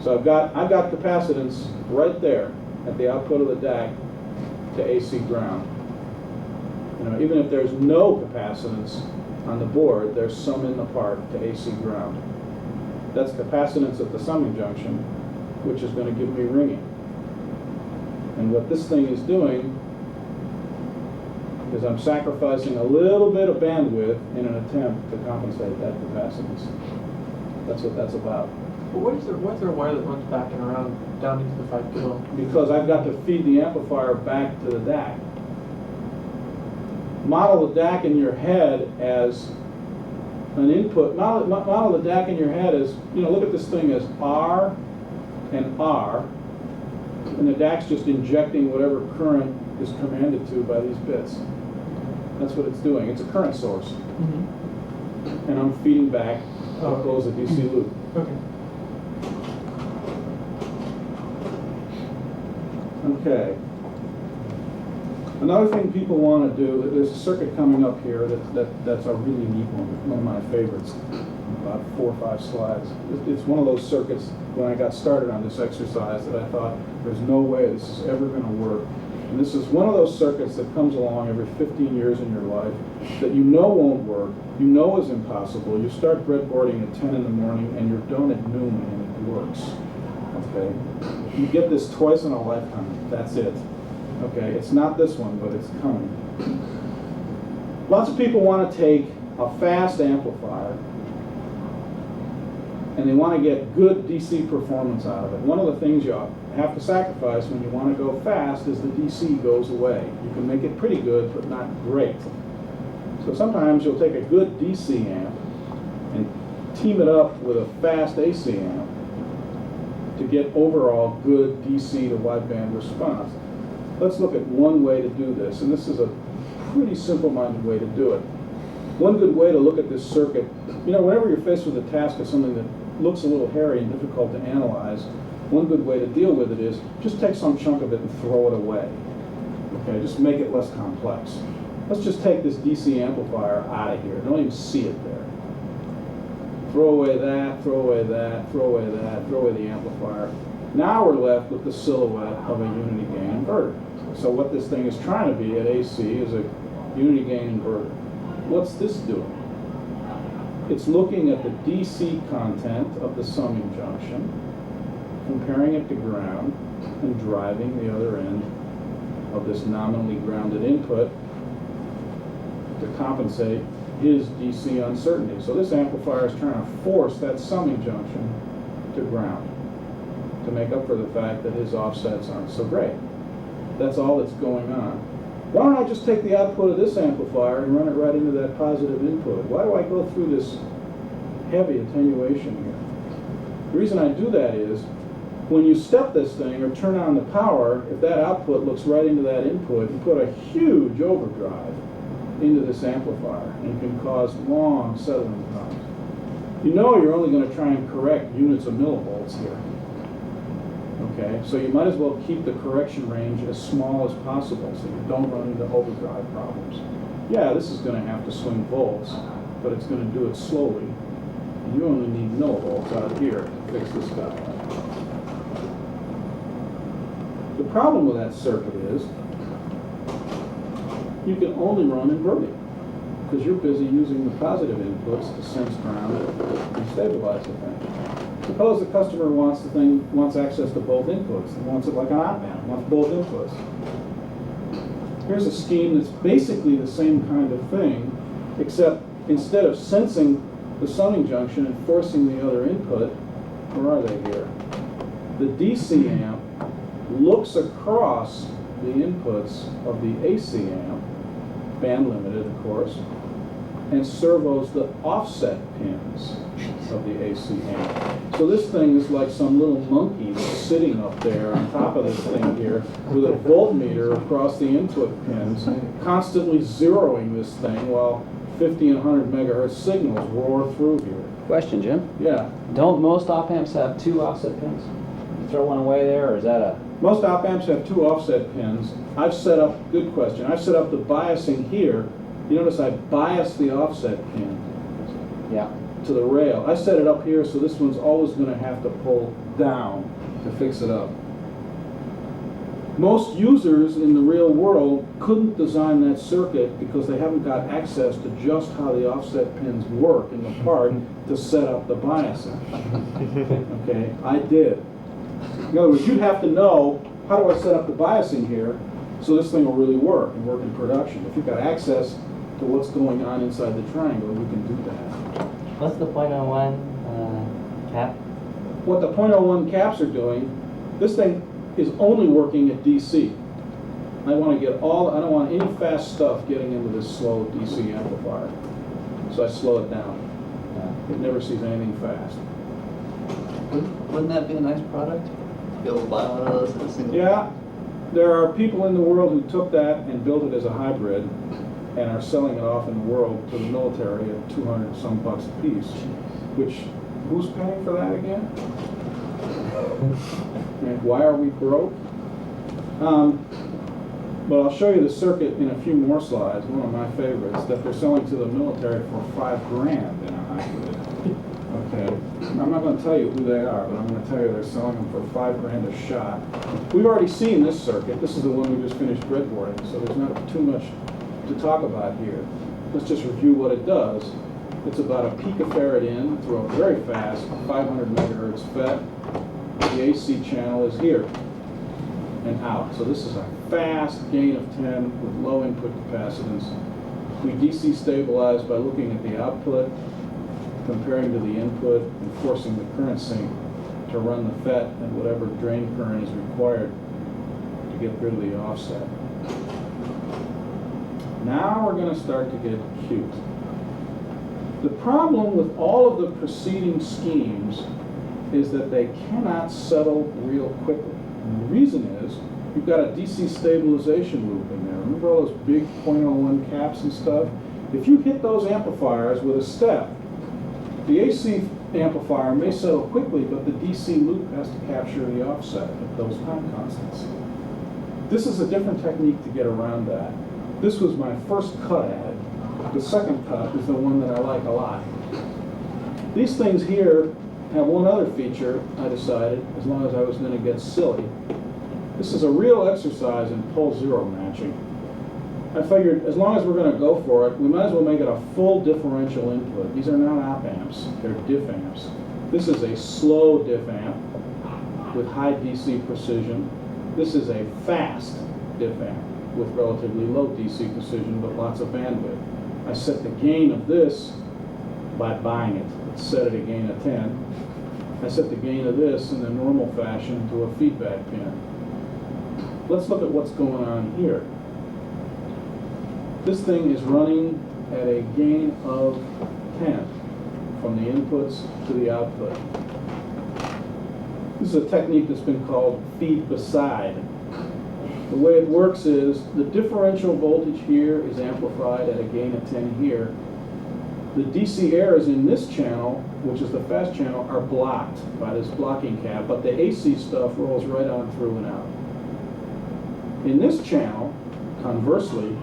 So I've got capacitance right there at the output of the DAC to AC ground. Even if there's no capacitance on the board, there's some in the part to AC ground. That's capacitance at the summing junction, which is going to give me ringing. And what this thing is doing is I'm sacrificing a little bit of bandwidth in an attempt to compensate that capacitance. That's what that's about. But what's there a wire that runs back and around down into the 5 kilo? Because I've got to feed the amplifier back to the DAC. model the DAC in your head as an input. Model the DAC in your head as, look at this thing as R and R, and the DAC's just injecting whatever current is commanded to by these bits. That's what it's doing. It's a current source. And I'm feeding back what goes a DC loop. Okay. Okay. Another thing people want to do, there's a circuit coming up here that's a really neat one of my favorites, about 4 or 5 slides. It's one of those circuits, when I got started on this exercise, that I thought, there's no way this is ever going to work. And this is one of those circuits that comes along every 15 years in your life that you know won't work, you know is impossible. You start breadboarding at 10 in the morning and you're done at noon and it works. Okay? You get this twice in a lifetime. That's it. Okay? It's not this one, but it's coming. Lots of people want to take a fast amplifier and they want to get good DC performance out of it. One of the things you have to sacrifice when you want to go fast is the DC goes away. You can make it pretty good, but not great. So sometimes you'll take a good DC amp and team it up with a fast AC amp to get overall good DC to wideband response. Let's look at one way to do this, and this is a pretty simple-minded way to do it. One good way to look at this circuit, whenever you're faced with a task of something that looks a little hairy and difficult to analyze, one good way to deal with it is just take some chunk of it and throw it away. Okay, just make it less complex. Let's just take this DC amplifier out of here. Don't even see it there. Throw away that, throw away that, throw away that, throw away the amplifier. Now we're left with the silhouette of a unity gain inverter. So what this thing is trying to be at AC is a unity gain inverter. What's this doing? It's looking at the DC content of the summing junction, comparing it to ground, and driving the other end of this nominally grounded input to compensate his DC uncertainty. So this amplifier is trying to force that summing junction to ground to make up for the fact that his offsets aren't so great. That's all that's going on. Why don't I just take the output of this amplifier and run it right into that positive input? Why do I go through this heavy attenuation here? The reason I do that is when you step this thing or turn on the power, if that output looks right into that input, you put a huge overdrive into this amplifier and can cause long settling times. You know you're only going to try and correct units of millivolts here. Okay, so you might as well keep the correction range as small as possible so you don't run into overdrive problems. Yeah, this is going to have to swing volts, but it's going to do it slowly. And you only need millivolts out here to fix this guy. The problem with that circuit is you can only run inverting because you're busy using the positive inputs to sense ground and stabilize the thing. Suppose the customer wants access to both inputs. He wants it like an op amp, wants both inputs. Here's a scheme that's basically the same kind of thing, except instead of sensing the summing junction and forcing the other input, where are they here? The DC amp looks across the inputs of the AC amp, band limited of course, and servos the offset pins of the AC amp. So this thing is like some little monkey sitting up there on top of this thing here with a voltmeter across the input pins, constantly zeroing this thing while 50 and 100 megahertz signals roar through here. Question, Jim. Yeah. Don't most op amps have 2 offset pins? You throw one away there, or is that a... Most op amps have 2 offset pins. I've set up, good question, I've set up the biasing here. You notice I bias the offset pin to the rail. I set it up here so this one's always going to have to pull down to fix it up. Most users in the real world couldn't design that circuit because they haven't got access to just how the offset pins work in the part to set up the biasing. Okay, I did. In other words, you'd have to know, how do I set up the biasing here so this thing will really work and work in production? If you've got access to what's going on inside the triangle, you can do that. What's the 0.01 cap? What the 0.01 caps are doing, this thing is only working at DC. I want to get all, I don't want any fast stuff getting into this slow DC amplifier. So I slow it down. It never sees anything fast. Wouldn't that be a nice product? To be able to buy one of those at a single. Yeah, there are people in the world who took that and built it as a hybrid and are selling it off in the world to the military at 200 some bucks a piece. Which, who's paying for that again? And why are we broke? But I'll show you the circuit in a few more slides, one of my favorites, that they're selling to the military for $5,000 in a hybrid. Okay, I'm not going to tell you who they are, but I'm going to tell you they're selling them for $5,000 a shot. We've already seen this circuit. This is the one we just finished breadboarding, so there's not too much to talk about here. Let's just review what it does. It's about a picofarad in through a very fast 500 megahertz FET. The AC channel is here and out. So this is a fast gain of 10 with low input capacitance. We DC stabilize by looking at the output, comparing to the input, and forcing the current sink to run the FET and whatever drain current is required to get rid of the offset. Now we're going to start to get cute. The problem with all of the preceding schemes is that they cannot settle real quickly. And the reason is you've got a DC stabilization loop in there. Remember all those big .01 caps and stuff? If you hit those amplifiers with a step, the AC amplifier may settle quickly, but the DC loop has to capture the offset at those time constants. This is a different technique to get around that. This was my first cut at it. The second cut is the one that I like a lot. These things here have one other feature, I decided, as long as I was going to get silly. This is a real exercise in pole zero matching. I figured as long as we're going to go for it, we might as well make it a full differential input. These are not op amps, they're diff amps. This is a slow diff amp with high DC precision. This is a fast diff amp with relatively low DC precision but lots of bandwidth. I set the gain of this by buying it. It's set at a gain of 10. I set the gain of this in the normal fashion to a feedback pin. Let's look at what's going on here. This thing is running at a gain of 10 from the inputs to the output. This is a technique that's been called feed beside. The way it works is the differential voltage here is amplified at a gain of 10 here. The DC errors in this channel, which is the fast channel, are blocked by this blocking cap, but the AC stuff rolls right on through and out. In this channel, conversely,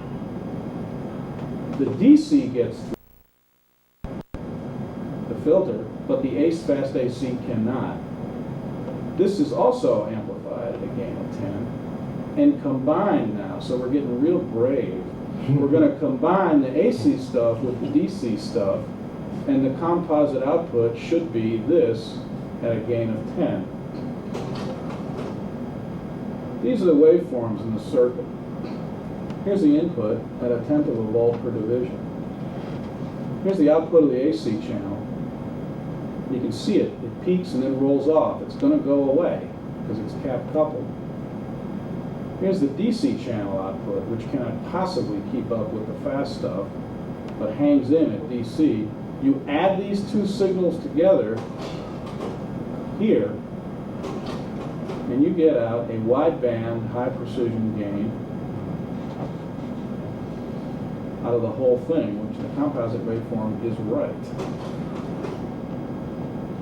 the DC gets through the filter, but the fast AC cannot. This is also amplified at a gain of 10. And combined now, so we're getting real brave. We're going to combine the AC stuff with the DC stuff, and the composite output should be this at a gain of 10. These are the waveforms in the circuit. Here's the input at a tenth of a volt per division. Here's the output of the AC channel. You can see it. It peaks and then rolls off. It's going to go away because it's cap coupled. Here's the DC channel output, which cannot possibly keep up with the fast stuff, but hangs in at DC. You add these two signals together here, and you get out a wideband, high precision gain out of the whole thing, which the composite waveform is right.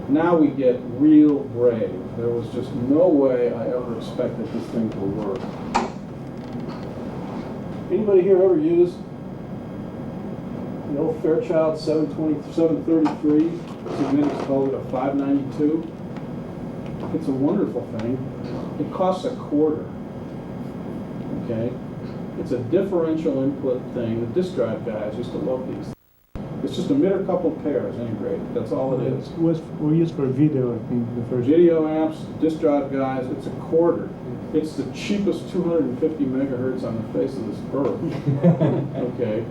Now we get real brave. There was just no way I ever expected this thing to work. Anybody here ever use the old Fairchild 733? It's called it a 592. It's a wonderful thing. It costs $0.25. Okay? It's a differential input thing. The disk drive guys used to love these. It's just emitter coupled pairs integrated. That's all it is. It was used for video, I think, the first. Video amps, disk drive guys, it's $0.25. It's the cheapest 250 megahertz on the face of this earth. Okay.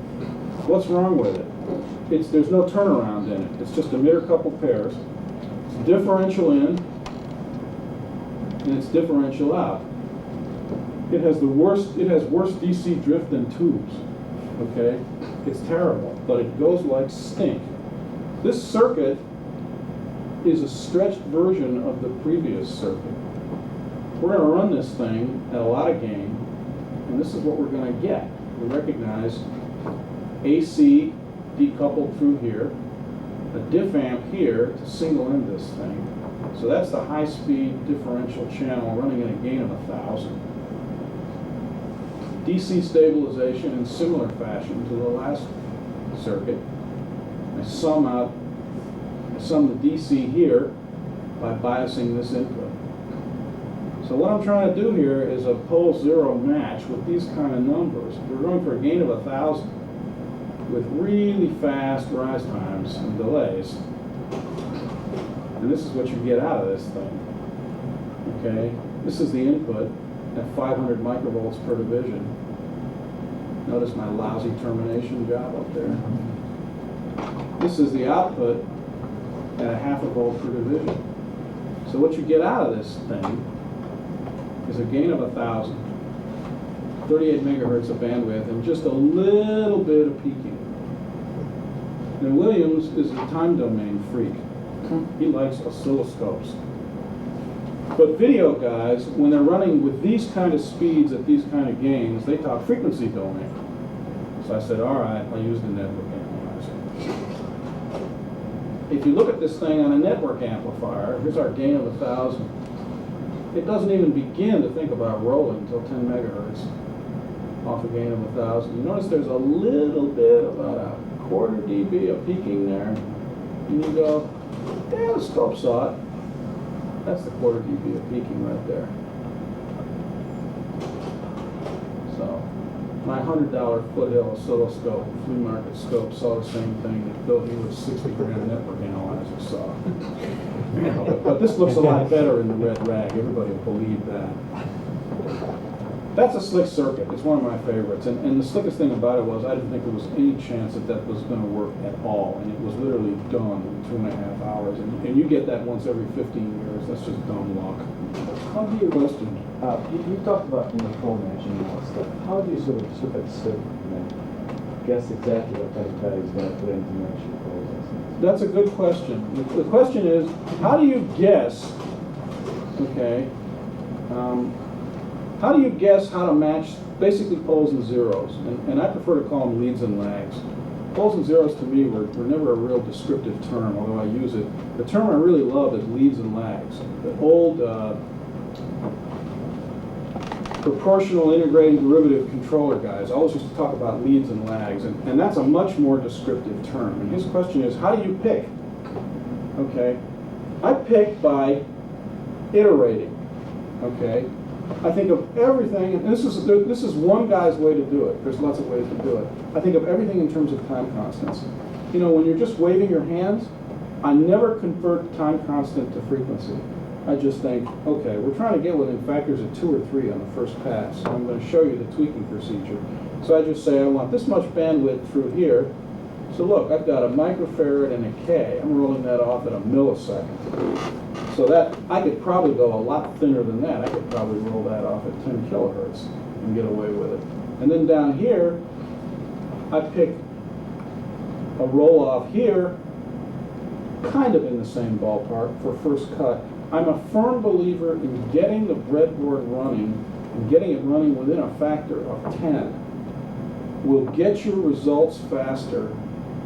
What's wrong with it? There's no turnaround in it. It's just emitter coupled pairs. It's differential in, and it's differential out. It has worse DC drift than tubes, okay? It's terrible, but it goes like stink. This circuit is a stretched version of the previous circuit. We're gonna run this thing at a lot of gain, and this is what we're gonna get. We recognize AC decoupled through here, a diff amp here to single in this thing. So that's the high-speed differential channel running at a gain of 1,000. DC stabilization in similar fashion to the last circuit. I sum the DC here by biasing this input. So what I'm trying to do here is a pole zero match with these kind of numbers. We're going for a gain of 1,000 with really fast rise times and delays. And this is what you get out of this thing. Okay, this is the input at 500 microvolts per division. Notice my lousy termination job up there. This is the output at a half a volt per division. So what you get out of this thing is a gain of 1,000, 38 megahertz of bandwidth, and just a little bit of peaking. Now Williams is a time domain freak. He likes oscilloscopes. But video guys, when they're running with these kind of speeds at these kind of gains, they talk frequency domain. So I said, all right, I'll use the network analyzer. If you look at this thing on a network amplifier, here's our gain of 1,000. It doesn't even begin to think about rolling until 10 megahertz off a gain of 1,000. You notice there's a little bit, about a quarter dB of peaking there. And you go, yeah, the scope saw it. That's the quarter dB of peaking right there. So, my $100 Foothill oscilloscope, flea market scope, saw the same thing that Bill Hewitt's 60-grand network analyzer saw. But this looks a lot better in the red rag. Everybody will believe that. That's a slick circuit. It's one of my favorites. And the slickest thing about it was I didn't think there was any chance that that was going to work at all. And it was literally done in 2.5 hours. And you get that once every 15 years. That's just dumb luck. How do you question? You talked about pole matching and all that stuff. How do you sort of look at the circuit and then guess exactly what kind of value is going to put into match your poles? That's a good question. The question is, how do you guess, okay, how do you guess how to match basically poles and zeros? And I prefer to call them leads and lags. Poles and zeros to me were never a real descriptive term, although I use it. The term I really love is leads and lags. The old proportional integrating derivative controller guys always used to talk about leads and lags, and that's a much more descriptive term. And his question is, how do you pick? Okay, I pick by iterating. Okay, I think of everything, and this is one guy's way to do it. There's lots of ways to do it. I think of everything in terms of time constants. You know, when you're just waving your hands, I never convert time constant to frequency. I just think, okay, we're trying to get within factors of 2 or 3 on the first pass. So I'm going to show you the tweaking procedure. So I just say I want this much bandwidth through here. So look, I've got a microfarad and a K. I'm rolling that off at a millisecond. So that, I could probably go a lot thinner than that. I could probably roll that off at 10 kilohertz and get away with it. And then down here, I pick a roll off here, kind of in the same ballpark for first cut. I'm a firm believer in getting the breadboard running and getting it running within a factor of 10 will get your results faster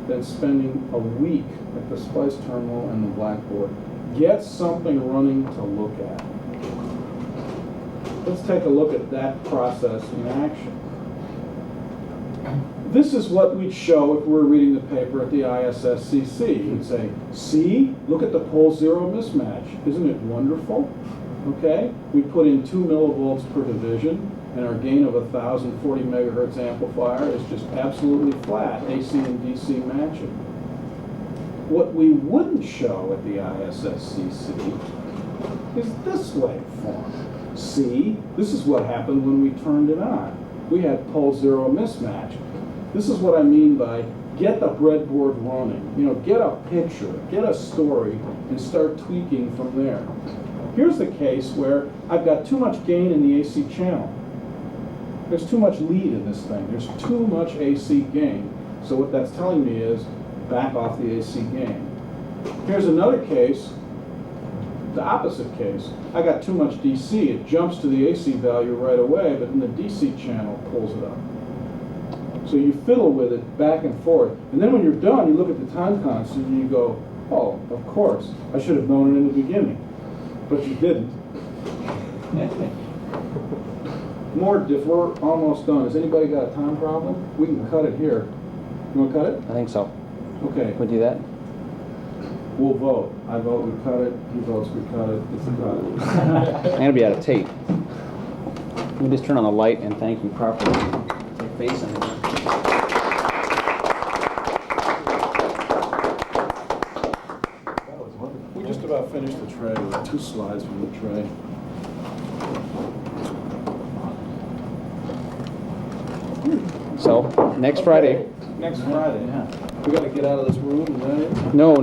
than spending a week at the splice terminal and the blackboard. Get something running to look at. Let's take a look at that process in action. This is what we'd show if we were reading the paper at the ISSCC. We'd say, see, look at the pole zero mismatch. Isn't it wonderful? Okay, we put in 2 millivolts per division, and our gain of 1,040 megahertz amplifier is just absolutely flat, AC and DC matching. What we wouldn't show at the ISSCC is this waveform. See, this is what happened when we turned it on. We had pole zero mismatch. This is what I mean by get the breadboard running. You know, get a picture, get a story, and start tweaking from there. Here's the case where I've got too much gain in the AC channel. There's too much lead in this thing. There's too much AC gain. So what that's telling me is back off the AC gain. Here's another case, the opposite case. I got too much DC. It jumps to the AC value right away, but then the DC channel pulls it up. So you fiddle with it back and forth. And then when you're done, you look at the time constant and you go, oh, of course, I should have known it in the beginning. But you didn't. More diff, we're almost done. Has anybody got a time problem? We can cut it here. You want to cut it? I think so. Okay. We'll do that. We'll vote. I vote we cut it. He votes we cut it. It's a cut. I'm gonna be out of tape. Let me just turn on the light and thank you properly. Your face on it. We just about finished the tray with 2 slides from the tray. So, next Friday. Next Friday. Yeah. We got to get out of this room, right? No.